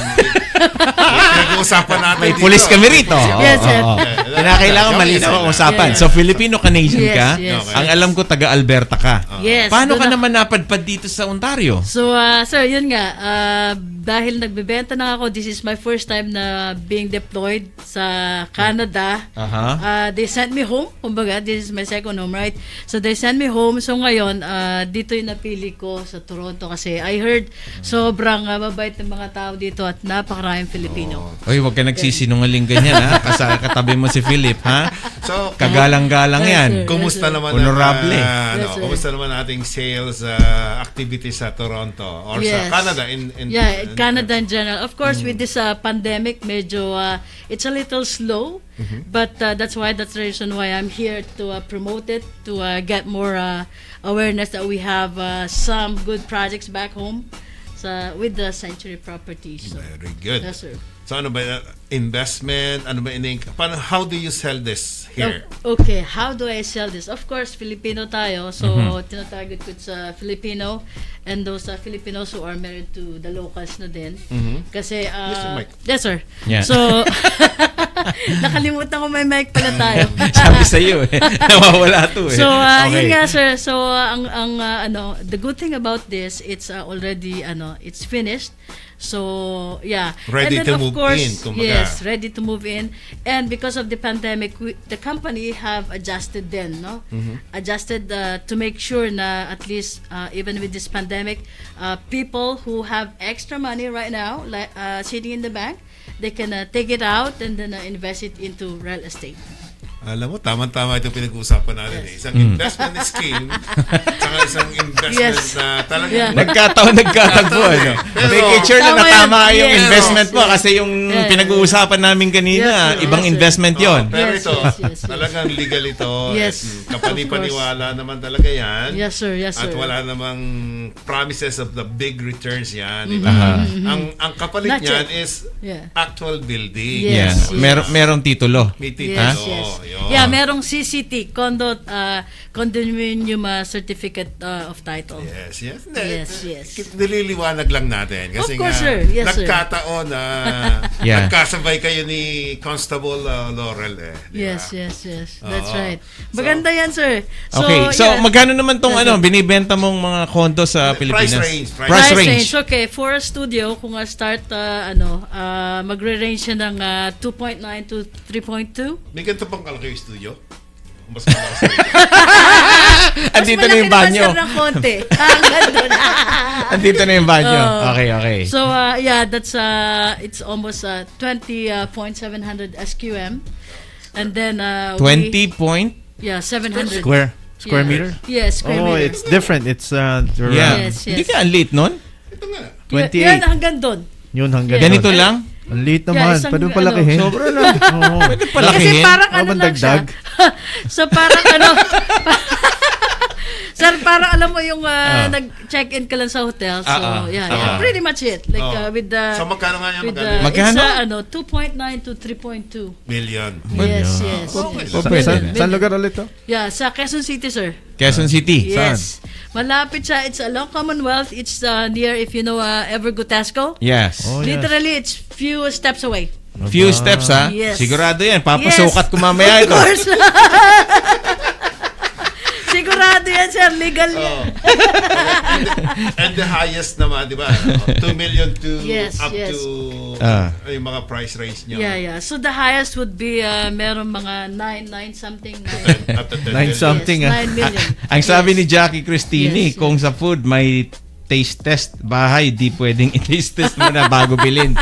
pinag-uusapan natin May dito. pulis kami rito. Yes, sir. Kinakailangan malinaw ang usapan. Yes. So, Filipino-Canadian Yes, ka. yes. Ang alam ko, taga-Alberta ka. Yes. Paano ka doon naman napadpad dito sa Ontario? So, sir, yun nga, dahil nagbebenta na ako, this is my first time na being deployed sa Canada. They sent me home, kumbaga, this is my second home, right? So, they sent me home. So, ngayon, dito yung napili ko sa Toronto kasi I heard sobrang mabait ng mga tao dito at napakaraming Filipino. Oy, huwag ka nagsisinungaling ganyan, ha? Katabi mo si Philip, ha? So, Kagalang-galang Yes, yan. sir. kumusta naman Honorable. Yes, sir. kumusta naman ating sales activities sa Toronto or Yes. sa Canada Canada in general. Of course, with this pandemic, medyo it's a little slow, but that's the reason why I'm here to promote it, to get more awareness that we have some good projects back home with the Century Properties. So, Very good. yes, sir. So ano ba investment? Ano ba how do you sell this here? Okay, how do I sell this? Of course, Filipino tayo. So, tinatarget ko sa Filipino and those Filipinos who are married to the locals na din. Kasi, Mike. yes, sir. Yeah. So, nakalimutan ko may mic pala tayo. Sabi sa iyo, nawawala to eh. So, Okay. yun nga, sir. So, the good thing about this, it's already, it's finished. So, yeah. Ready And then, to of move course, in, kumbaga. yes, ready to move in. And because of the pandemic, the company have adjusted then, no? Adjusted to make sure na at least, even with this pandemic, people who have extra money right now, like sitting in the bank, they can take it out and then invest it into real estate. Alam mo, tama-tama ito pinag-uusapan natin. Yes. Isang investment scheme saka isang investment Yes. na talagang Yeah. Nagkatagpo, ano? Pero- Make sure na Tama yan. natama yung Yes. investment mo Yes. kasi yung Yeah. pinag-uusapan namin kanina, Yes, sir. ibang Yes, sir. investment yon. Pero Yes, ito, yes. talagang legal ito. Yes. Kapani-paniwala naman talaga yan. Yes, sir. Yes, sir. At wala namang promises of the big returns yan. Di ba? Ang kapalit Not niyan yet. is Yeah. actual building. Yes. Yeah. Merong titulo. May titulo. Yes, yes. Yun. Yeah, merong CCT, Condominium Certificate of Title. Yes, yes. Yes, yes. Nililiwanag lang natin. Kasi Of course, nga, sir. Yes, sir. nagkataon na Yeah. nagkasabay kayo ni Constable Laurel Di ba? Yes, yes, yes. That's Oo. right. Maganda yan, sir. Okay, so yeah. magkano naman tong Yes, ano, sir. binibenta mong mga condo sa Pilipinas? range, price Price Price range. Okay, for a studio, kung start, magre-range siya ng 2.9 to 3.2. May ganito pang kalaki yung studio? Mas malakas na ito. Andito na yung banyo. Mas malaki naman, sir, ng konti. Hanggang doon. Andito na yung banyo. Oh. Okay, okay. So, that's, it's almost 20.700 SQM. And then, 20 point? Yeah, 700. Square meter? Yes, square Oh, meter. it's different. It's Yeah. Yes, Hindi yes. ka ang late nun? Ito nga. 28. Yan, hanggang doon. Yun hanggang Yeah. Ganito doon. lang? Ang liit Yeah, naman. isang Pwede ano, palakihin. Sobra lang. Oo. Pwede Kasi palakihin. parang Oh, ano lang siya. mandagdag. So, parang Sir, parang alam mo yung nag-check-in ka lang sa hotel. So, yeah. Pretty much it. Like, with the... So, magkano nga yan? with Magkano? Magkano? It's 2.9 to 3.2. Million. Yes, yes. Okay. yes. Oh, pwede. Saan lugar ulit to? Yeah, sa Quezon City, sir. Quezon City. Yes. Malapit siya. It's along Commonwealth. It's near, if you know, Evergotesco. Yes. Oh, yes. Literally, it's few steps away. Few steps, ha? Yes. Sigurado yan. Papasukat ko mamaya ito. Of course. Sigurado yan, sir. Legal yan. And the highest naman, di ba? 2 million to Yes, up yes. to yung mga price range nyo. Yeah. So the highest would be meron mga 9 something. Up to 10 Nine million. something. Yes, 9 million. Ang sabi Yes. ni Jackie Cristini, Yes, kung sa food may taste test, bahay, di pwedeng i-taste test mo na bago bilhin.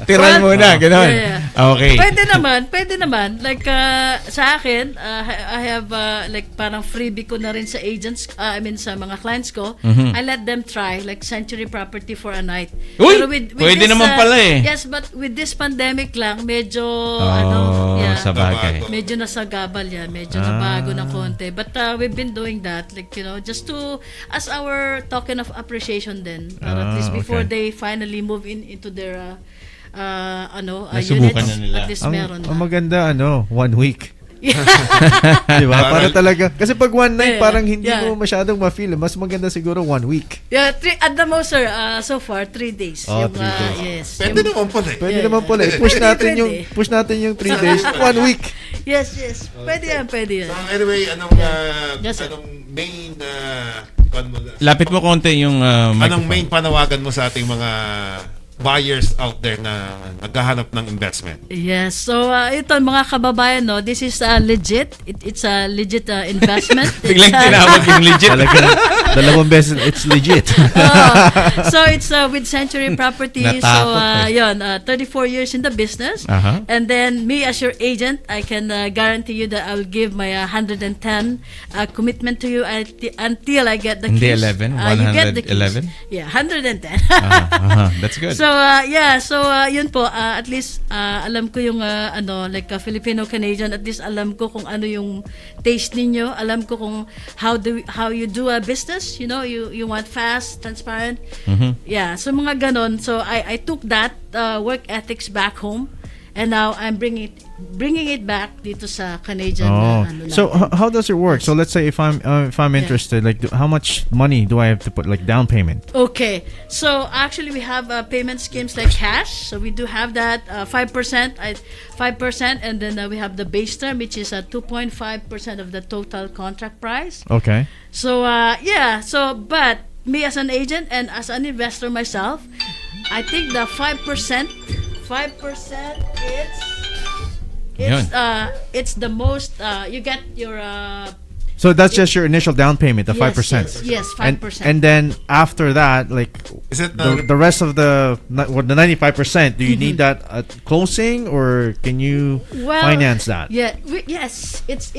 Tiran Well, muna, gano'n. Yeah. Okay. Pwede naman. Like, sa akin, I have, like, parang freebie ko na rin sa agents, sa mga clients ko. I let them try, like, Century Property for a night. Uy! Pero Pwede naman pala eh. Yes, but with this pandemic lang, medyo, sa bagay. medyo nasagabal yan. Medyo nabago ng konti. But we've been doing that, like, just to, as our token of appreciation din. Para at least before they finally move into their, Nasubukan units, na nila. at least meron Ang na. maganda, 1 week. Di ba? Para talaga, kasi pag one night, parang hindi mo masyadong ma-feel. Mas maganda siguro 1 week. Yeah, at the most, sir, so far, 3 days. Oh, 3 days. Yes. Pwede naman pala eh. Pwede naman pala. Push natin yung 3 days, 1 week. Yes. Pwede yan. So, anyway, anong Yes, sir. main Lapit mo konti yung anong microphone. main panawagan mo sa ating mga buyers out there na naghahanap ng investment? Yes. So, ito, mga kababayan, no, this is legit. It's a legit investment. Biglang tinawag yung legit. Dalawang beses, it's legit. So, it's with Century Property. So, Natakot 34 years in the business. Uh-huh. And then, me as your agent, I can guarantee you that I will give my 110 commitment to you until I get the Hindi keys. 11? You get the keys. 111? Yeah, 110. That's good. So, yun po, at least, alam ko yung, like Filipino-Canadian, at least alam ko kung ano yung taste ninyo, alam ko kung how you do a business, you want fast, transparent. Yeah, so mga ganon. So, I took that work ethics back home, and now I'm bringing it back dito sa Canadian. So how does it work? So let's say if I'm interested, like how much money do I have to put, like down payment? Okay, so actually we have payment schemes like cash. So we do have that 5%, 5%, and then we have the base term, which is 2.5% of the total contract price. Okay. So but me as an agent and as an investor myself, I think the 5%, it's the most you get your So that's just your initial down payment, the 5%. Yes, 5%. And then after that, like Is it the rest of the 95%, do you need that at closing, or can you finance that? Yeah, yes, it's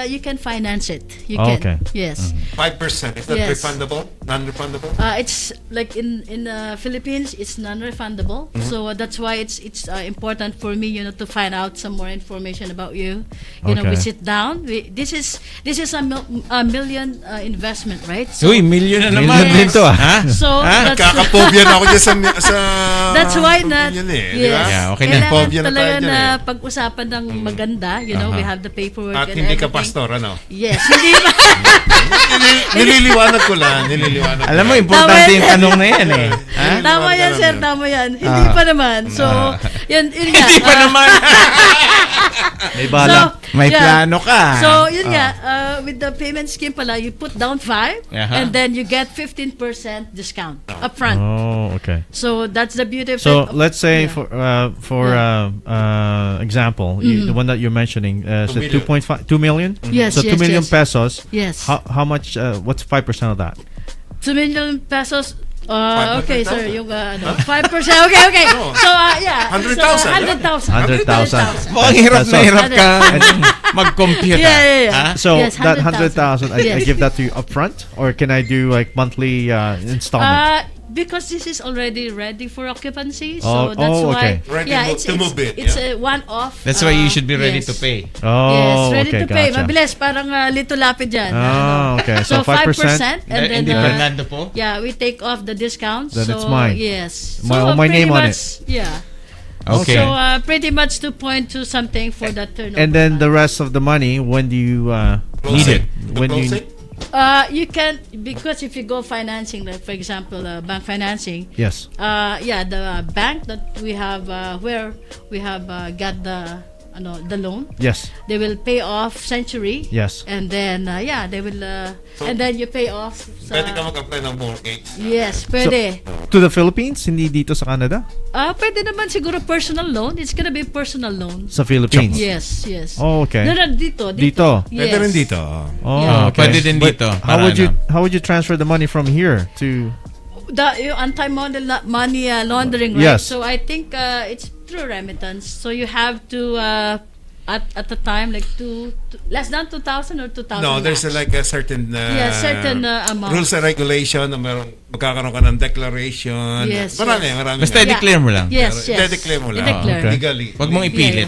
you can finance it. You Oh, can. okay. Yes. 5%? Is that Yes. refundable? Non-refundable? It's like in Philippines, it's non-refundable. So that's why it's important for me, to find out some more information about you. We Okay. sit down. This is a million investment, right? So, Uy, million na naman. Million din to, Ha? so that's Kakapobya na ako dyan sa that's why na yun eh, di yes. ba? Yeah, okay na. Kailangan Phobia na talaga tayo dyan na eh. pag-usapan ng maganda, we have the paperwork At and hindi ka everything. pastor, ano? Yes, hindi ba? Nililiwanag ko lang. Alam mo, importante yung tanong na yan eh. Ha? Tama yan, sir. Tama yan. Hindi pa naman. So, yun nga. Hindi pa naman. May bala. May plano ka. So, yun nga. With the payment scheme pala, you put down 5 and then you get 15% discount upfront. Oh, okay. So, that's the beauty of So it. let's say for example, the one that you're mentioning, so 2 million. Yes, So 2 yes, million yes. pesos. Yes. How much? What's 5% of that? 2 million pesos. Okay, sir. Yung 5%. Okay. So, yeah. 100,000. 100,000. Mukhang hirap na hirap ka mag-compute. Yeah. Ha? So Yes, that 100,000. 100,000, I Yes. give that to you upfront, or can I do like monthly installment? Because this is already ready for occupancy, Oh, so that's okay. why. Ready to move it, It's a one-off. That's why you should be ready yes. to pay. Oh, Yes, ready okay, to pay. gotcha. Mabilis, parang Lito Lapid yan. Oh, okay. So 5%, and then Hindi Fernando po? yeah, we take off the discount. Then so, it's mine. Yes. My pretty name on much, Yeah. Okay. So pretty much 2.2 something for that turnover. And then the rest of the money, when do you need it? When do you? You can, because if you go financing, like for example, bank financing. Yes. The bank that we have, where we have got the loan. Yes. They will pay off Century. Yes. And then they will and then you pay off Pwede ka mag-apply ng mortgage. Yes, pwede. To the Philippines, hindi dito sa Canada? Pwede naman siguro personal loan. It's gonna be personal loan. Sa Philippines? Yes. Oh, okay. No, dito. Dito? Pwede rin dito. Oh, Yeah. okay. Pwede din But dito. How Para would you transfer the money from here to? yung anti-money laundering, right? Yes. So I think it's through remittance. So you have to at the time like less than 2,000 or 2,000. No, there's max. like a certain certain amount. rules and regulation na magkakaroon ka ng declaration. Yes, Marami. Basta i-declare mo lang. Yes, yes. I-declare mo lang. I-declare. Okay. Legally. Huwag mong ipilit.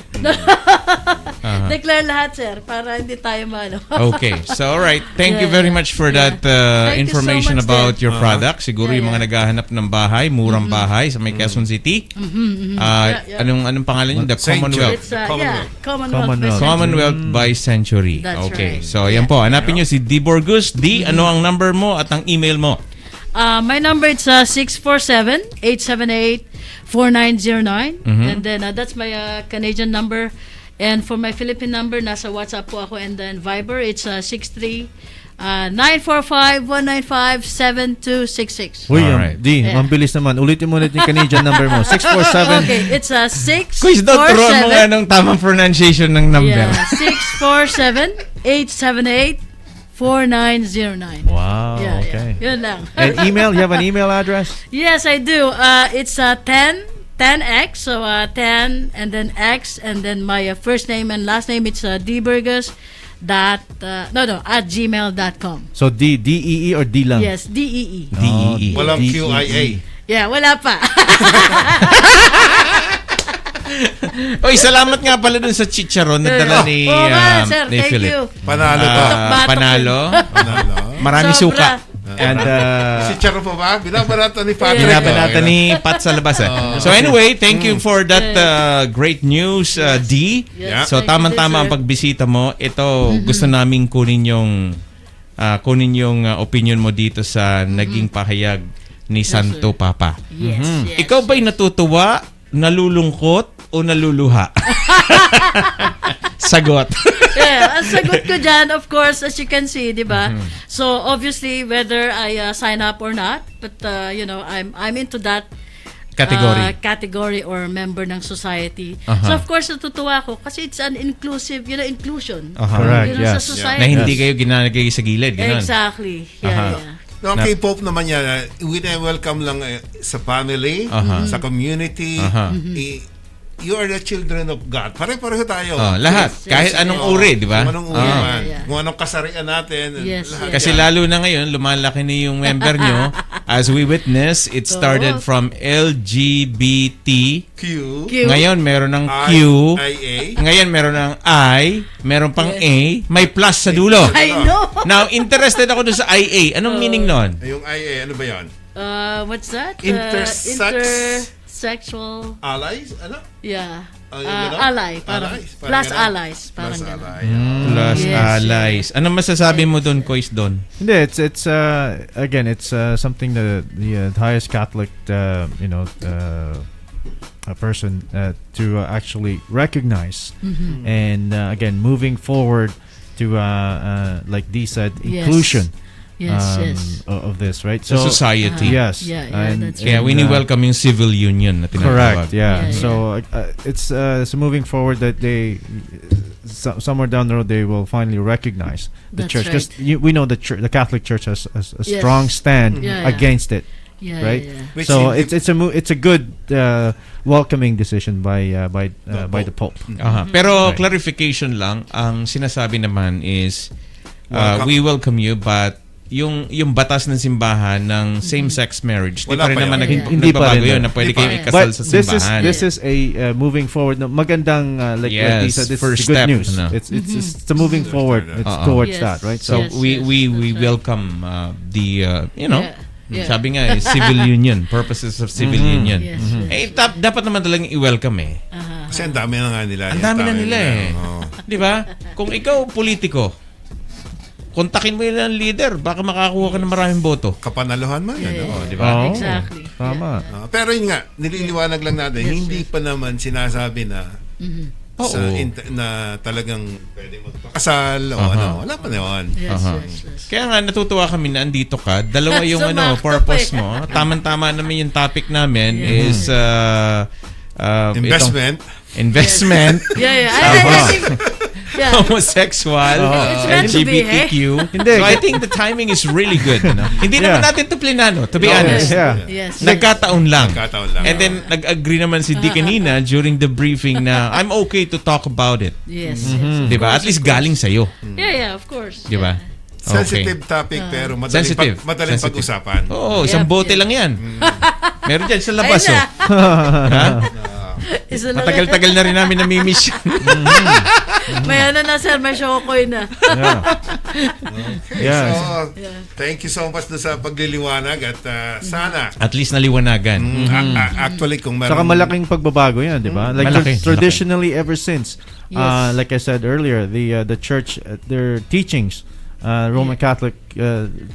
Declare lahat, sir, para hindi tayo malo. Okay. So, all right. Thank you Yeah, very yeah. much for Yeah. that Thank you so information much, about Dad. your product. Siguro Yeah, yung mga yeah. naghahanap ng bahay, murang bahay sa may Quezon City. Yeah. Anong pangalan yun? The Saint Commonwealth. It's Commonwealth. Commonwealth by Century. That's Okay. right. So, yan po. Hanapin nyo si D. Borgus. D, ano ang number mo at ang email mo? My number is 647-878-4909. And then that's my Canadian number. And for my Philippine number, nasa WhatsApp po ako. And then Viber, it's 63-945-195-7266. Uy, Alright. Yeah. ang bilis naman. Ulitin mo ulit yung Canadian number mo. 647. Okay, it's 647. Quiz daw, turuan mo nga ng tamang pronunciation ng number. Yeah, 647-878-4909. Wow, Yeah, okay. yeah. Yun lang. And email? You have an email address? Yes, I do. It's 10X, so 10 and then X and then my first name and last name. It's dburgers at gmail.com. So D-E-E or D lang? Yes, DEE. D-E-E. Walang D-E-E. QIA. Yeah, wala pa. Oy, salamat nga pala dun sa chicharon na dala ni, Oo nga, sir. ni Thank Philip. you. Panalo to. Batok-batok. Panalo. Panalo. Marami Sobra. suka. And Si Charo pa ba? Binabarata ni Patrick. Binabanata ni Pat sa labas. So anyway, thank you for that great news, D. Yes, So thank you, tama-tama ang sir. pagbisita mo. Ito, gusto naming kunin yung opinion mo dito sa naging pahayag ni Santo Papa. Yes, yes. Ikaw ba'y natutuwa, nalulungkot, o naluluha? Sagot. Yeah, ang sagot ko dyan, of course, as you can see, di ba? So, obviously, whether I sign up or not, but, I'm into that category or member ng society. So, of course, natutuwa ako kasi it's an inclusion. Correct, Sa yes. society. Na hindi kayo ginagay sa gilid. Ganun. Exactly. Yeah, yeah. No, K-pop naman yan. Welcome lang sa family, sa community. You are the children of God. Pare-pareho tayo. Lahat. Yes, Kahit yes, anong Oo. uri, di ba? Kung anong uri Yeah, man. yeah. Kung anong kasarian natin. Yes, lahat Kasi yan. lalo na ngayon, lumalaki na yung member nyo. As we witness, it started from LGBT. Q. Q. Ngayon, meron ng Q. IA. Ngayon, meron ng I. Meron pang A. May plus sa dulo. I know. Now, interested ako dun sa IA. Anong meaning nun? Yung IA, ano ba yan? What's that? Intersexual. Allies? Ano? Yeah. Yung gano'n? Ally. Parang, Allies? Parang plus gano'n? allies. Parang Plus gano'n. ally. Plus Yes, allies. Ano masasabi mo dun, Kois, dun? Hindi, it's again, it's something that the highest Catholic, a person to actually recognize, and again, moving forward to like Dee said, Yes. inclusion. Yes. Of this, right? Sa society. Yes. Yeah, and, that's Kaya we welcome yung civil union na tinatawag. correct. Yeah. Yeah, So it's moving forward that they somewhere down the road they will finally recognize the That's church, because right. we know the church, the Catholic Church has a Yes. strong stand Yeah, yeah. against it. Yeah, right? yeah. Which So in- it's a good welcoming decision by the Pope. Aha. Pero Right. clarification lang, ang sinasabi naman is Welcome. we welcome you, but yung batas ng simbahan ng same-sex marriage, di Wala pa rin pa naman yun. Hindi pa nagbabago rin yun yun. na pwede Hindi pa kayong rin. ikasal But sa this simbahan. is a moving forward. No, magandang like Yes, Lisa, this first is good step, news. no? It's a moving forward. It's towards Yes. that, right? So Yes, we yes, we that's right. welcome the Yeah. sabi nga civil union, purposes of civil union. Yes, Eh dapat naman talagang i-welcome eh. Kasi ang dami na nga nila. Ang dami na nila eh. Oo. 'Di ba? Kung ikaw politiko, kontakin mo yun ang leader, baka makakuha ka ng maraming boto. Kapanaluhan man. Yeah, ano? yeah. Di ba? Oo. Exactly. Tama. Pero yun nga, nililiwanag lang natin, Yes, hindi pa naman sinasabi na Oo. na talagang pwede magpakasal o ano. Wala pa na yun. Yes, Aha. yes, yes. Kaya nga natutuwa kami na andito ka. Dalawa yung Sumakto purpose pa eh. mo. Tama-tama naman yung topic namin is Investment. investment. Yeah, yeah. I think Yeah. homosexual, It's meant to be, LGBTQ. Hindi. So I think the timing is really good. No? Hindi naman Yeah. natin to plinano, to be No. honest. Yeah. Yes. Nagkataon lang. Nagkataon lang. And then nag-agree naman si Di kanina during the briefing na I'm okay to talk about it. Yes. Mm-hmm. yes. 'Di ba? At least galing sa iyo. Yeah, of course. 'Di ba? Sensitive topic pero madaling, Sensitive. madaling Sensitive. pag-usapan. Oo, isang Yep, bote yep. lang 'yan. Meron diyan sa labas, Ayun oh. Ha? Isa na lang. Matagal-tagal na rin namin namimiss yan. May ano na, sir. May shokoy na. Yeah. Yeah. So, thank you so much doon sa pagliliwanag at sana At least naliwanagan. actually kung meron Saka malaking pagbabago yan, di ba? Like Malaki, traditionally ever since, Yes. like I said earlier, the church, their teachings, Roman Catholic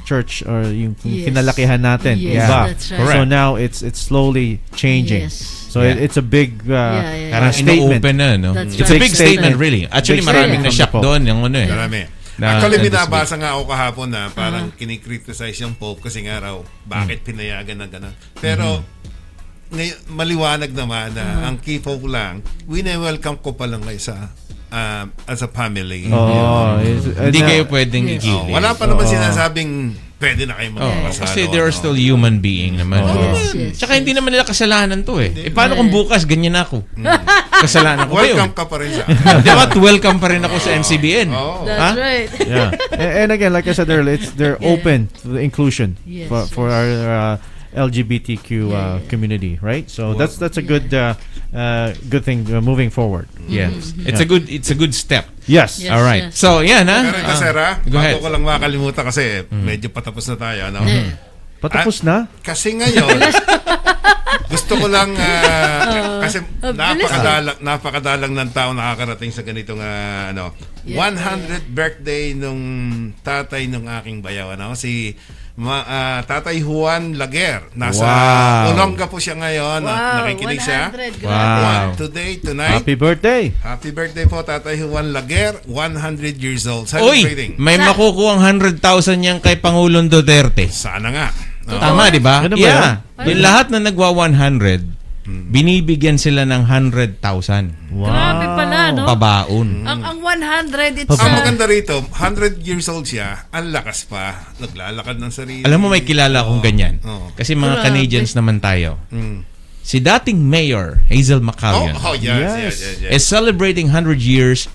Church, or yung Yes. kinalakihan natin, Yes, iba. that's right. So now it's slowly changing. Yes. So Yeah. it's a big yeah. Parang statement. ino-open na, no? That's It's a right. big statement, really. Actually, Big maraming statement na-shock from the doon. Yung ano eh. Marami. Na- Actually, and this binabasa nga ako kahapon na parang kinikriticize yung Pope kasi nga raw, bakit pinayagan na gano'n. Pero, ngayon, maliwanag naman na ang key Pope lang, wini-welcome ko pa lang kayo sa as a family. Hindi kayo pwedeng igilid. Wala pa naman sinasabing pwede na kayo magpapasalo. Kasi they are still human being naman. Yes, yes. Tsaka hindi naman nila kasalanan to eh. Paano kung bukas ganyan ako? Kasalanan ko ba yun? Welcome ka pa rin sa akin. Di ba? Welcome pa rin ako sa MCBN. Oo. That's right. Yeah. And again, like I said earlier, they're open to the inclusion Yes, for our LGBTQ community, right? So that's a good good thing moving forward. Yes. It's a good step. Yes. Yes. All right. So, yan ha. Pero ito, sir, Go ahead. bago ko lang makalimutan kasi medyo patapos na tayo. Ano? Patapos na? Kasi ngayon, gusto ko lang, kasi napakadalang ng tao nakakarating sa ganitong, 100th birthday nung tatay nung aking bayaw. Ano? Si Tatay Juan Laguer. Nasa Olonga po siya ngayon. Wow, Nakikinig siya. 100. Wow. Tonight. Happy birthday. Happy birthday po, Tatay Juan Laguer, 100 years old. Uy, Celebrating. may makukuha ang 100,000 yan kay Pangulong Duterte. Sana nga. Tama, di ba? Ano ba Yeah. Yung lahat na nagwa 100, binibigyan sila ng 100,000 Grabe pala, no? pabaon. Ang 100, it's Ang maganda rito, 100 years old siya, ang lakas pa, naglalakad ng sarili. Alam mo, may kilala akong ganyan. Oo. Kasi mga Grabe. Canadians naman tayo. Mm. Si dating Mayor Hazel McCallion Yes. is celebrating 100 years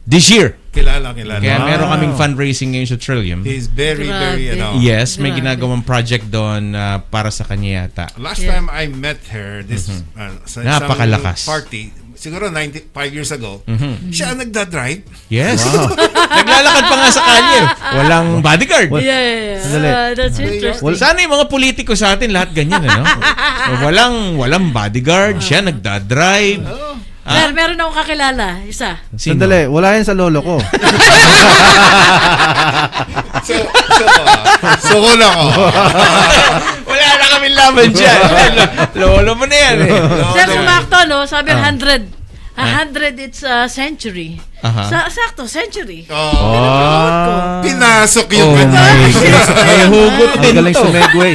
this year. Kilala. Kaya meron kaming fundraising ngayon sa Trillium. He's very, very, Grabe. Yes, may Grabe. ginagawang project doon para sa kanya yata. Last time I met her, sa Napakalakas. isang party, siguro 95 years ago, siya ang nagda-drive. Yes. Naglalakad pa nga sa kalye. Walang bodyguard. Yeah. Sandali. That's interesting. Sana yung mga politiko sa atin lahat ganyan, ano? walang bodyguard, siya nagda-drive. Meron akong kakilala, isa. Sino? Sandali, wala yan sa lolo ko. So wala ko. Wala na kami laban dyan. Lolo mo na yan eh. Sir, sumakto, no? Sabi 100. 100, it's a century. Sakto, century. Pinasok yung Oh my God. May hugot Ang din galing to. sa Medway.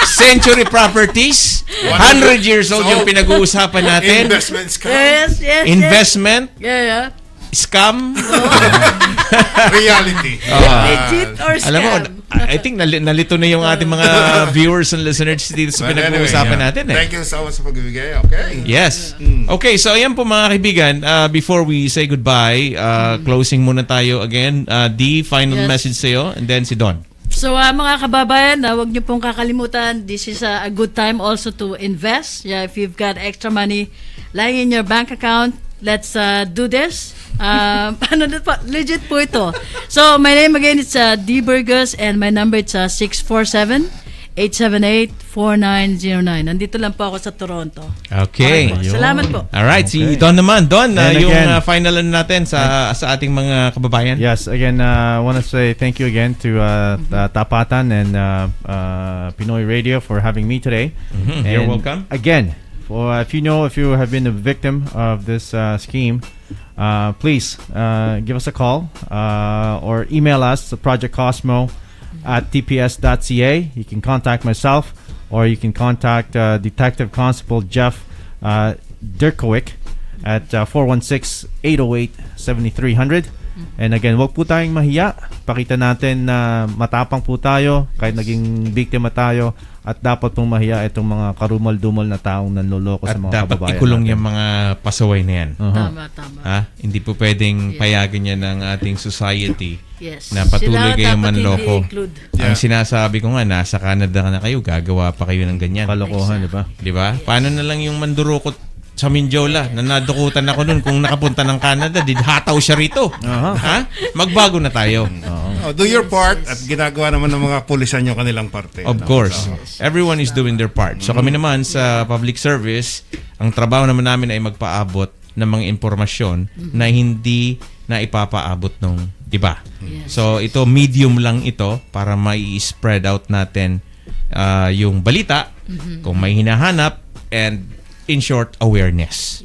Century Properties, 100 years old yung pinag-uusapan natin. investments ka. Yes. Investment, Yeah. scam. Reality. Legit or scam? Alam mo, I think nalito na yung ating mga viewers and listeners dito sa But pinag-uusapan anyway, natin eh. Thank you so much sa pagbibigay. Okay. Yes. Okay, so ayan po mga kaibigan, before we say goodbye, closing muna tayo again. The final Yes. message sa'yo and then si Don. So mga kababayan, huwag niyo pong kakalimutan, this is a good time also to invest. Yeah, if you've got extra money lying in your bank account, let's do this. Ano na po? Legit po ito. So my name again is D. Burgos and my number is 647-878-4909. Nandito lang po ako sa Toronto. Okay. Okay po. Salamat po. Alright, si Okay. Don naman. Don, And yung again, final ano natin sa ating mga kababayan. Yes, again, I want to say thank you again to Tapatan and Pinoy Radio for having me today. You're And welcome. Again, if you have been a victim of this scheme, please give us a call or email us at projectcosmo@tps.ca. You can contact myself or you can contact Detective Constable Jeff Dirkowick at 416-808-7300. And again, wag po tayong mahiya. Pakita natin na matapang po tayo kahit naging biktima tayo, at dapat pong mahiya itong mga karumal-dumal na taong nanloloko At sa mga dapat kababayan ikulong natin. yung mga pasaway na yan. Tama. Ha? Hindi po pwedeng payagan yan ng ating society Yes. na patuloy Sila kayong dapat manloko. i-include. Ang sinasabi ko nga, nasa Canada na kayo, gagawa pa kayo ng ganyan. Kalokohan, di ba? Di ba? Paano na lang yung mandurukot sa Mindiola na nadukutan ako nun kung nakapunta ng Canada, hataw siya rito. Ha? Magbago na tayo. Do your part at ginagawa naman ng mga pulisan yung kanilang parte. Of course. Everyone is doing their part. So kami naman sa public service, ang trabaho naman namin ay magpaabot ng mga impormasyon na hindi na ipapaabot nung, di ba? So ito, medium lang ito para mai-spread out natin yung balita, kung may hinahanap, and in short, awareness.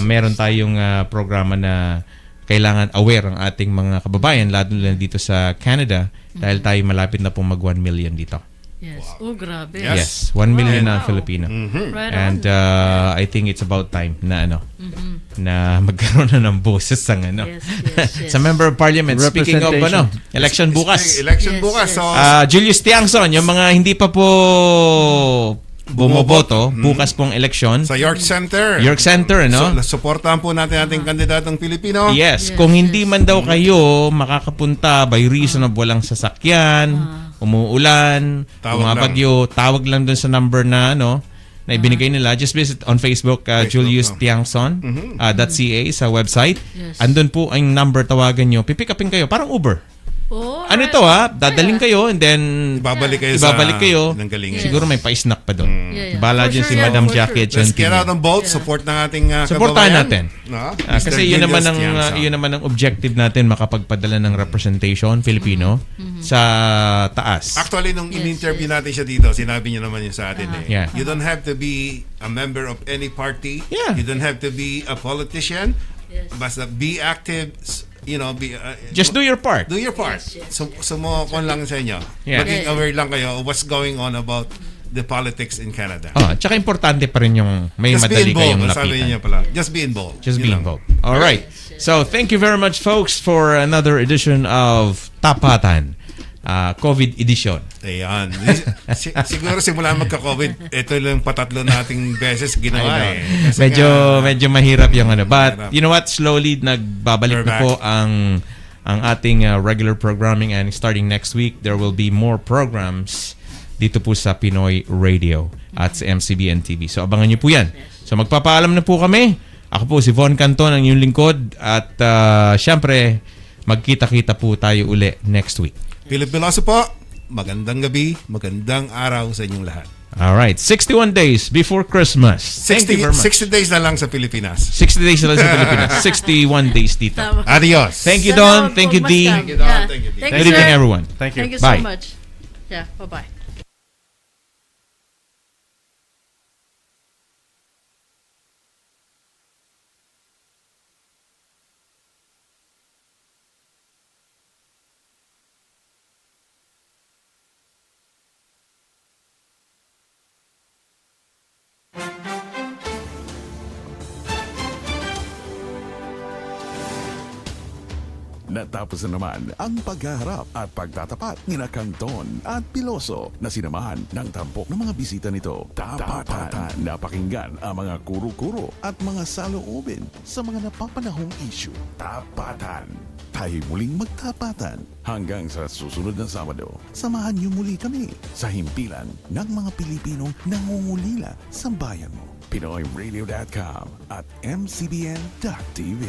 Meron tayong programa na kailangan aware ang ating mga kababayan, lalo na dito sa Canada, dahil tayo malapit na pong mag 1 million dito. Yes. Oh, grabe. Yes, 1 million na Filipino. Right And on. I think it's about time na na magkaroon na ng boses ang Yes. sa Member of Parliament. Speaking of election bukas. Election Yes, bukas. yes. So, Julius Tiangson, yung mga hindi pa po bumoboto, bukas pong eleksyon. sa York Center. York Center, ano? So, suportahan po natin ating kandidatong Pilipino. Yes, kung hindi man daw kayo makakapunta by reason of walang sasakyan, umuulan, Tawag bumabagyo, tawag lang dun sa number na na ibinigay nila. Just visit on Facebook, Julius Tiangson .ca sa website. Yes. Andun po ang number, tawagan nyo. Pipick upin kayo, parang Uber. Oh, Ano ito dadaling kayo and then Ibabalik kayo ng galingan. Siguro may pa-snack pa doon. Yeah. Bala For dyan sure, si yeah, Madam for Jackie at sure. Let's John get out Pino. and vote. Support ng ating Supportahan kababayan. natin. No? Kasi Mr. yun naman Julius ang Tiangson. yun naman ang objective natin, makapagpadala ng representation Filipino sa taas. Actually, nung in-interview natin siya dito, sinabi niya naman yun sa atin Yeah. You don't have to be a member of any party. Yeah. You don't have to be a politician. Yes. Basta be active, Just do your part. do your part. Yes. Sumukon lang sa inyo. Yeah. Maging aware lang kayo of what's going on about the politics in Canada. Tsaka importante pa rin yung may Just be madali kayong involved. Sabi niya lapitan. pala. Just be involved. Just Yun be lang. involved. All right. So, thank you very much, folks, for another edition of Tapatan, COVID edition. Ayan. Siguro simula magka-COVID, ito lang patatlo nating beses ginawa Kasi Medyo mahirap yung But, Mahirap. you know what? Slowly, nagbabalik We're na po ang ating regular programming, and starting next week, there will be more programs dito po sa Pinoy Radio at sa MCBN TV. So, abangan niyo po yan. So, magpapaalam na po kami. Ako po si Von Canton, ang inyong lingkod. At, syempre, magkita-kita po tayo uli next week. Philip Veloso po, magandang gabi, magandang araw sa inyong lahat. All right. 61 days before Christmas. Thank you very much. 60 days na lang sa Pilipinas. 60 days na lang sa Pilipinas. 61 days dito. Tama. Adios. Thank you, Sana Don. Thank you, D. magmascam. Thank you, Don. Yeah. Thank you, D. Thank Good you, evening, sir. everyone. Thank you. Thank you Bye. so much. Yeah, bye-bye. Natapos na naman ang paghaharap at pagtatapat ni Canton at Piloso na sinamahan ng tampok ng mga bisita nito. Tapatan. Napakinggan ang mga kuro-kuro at mga saloobin sa mga napapanahong issue. Tapatan. Tayo muling magtapatan hanggang sa susunod na Sabado. Samahan niyo muli kami sa himpilan ng mga Pilipinong nangungulila sa bayan mo. PinoyRadio.com at MCBN.TV.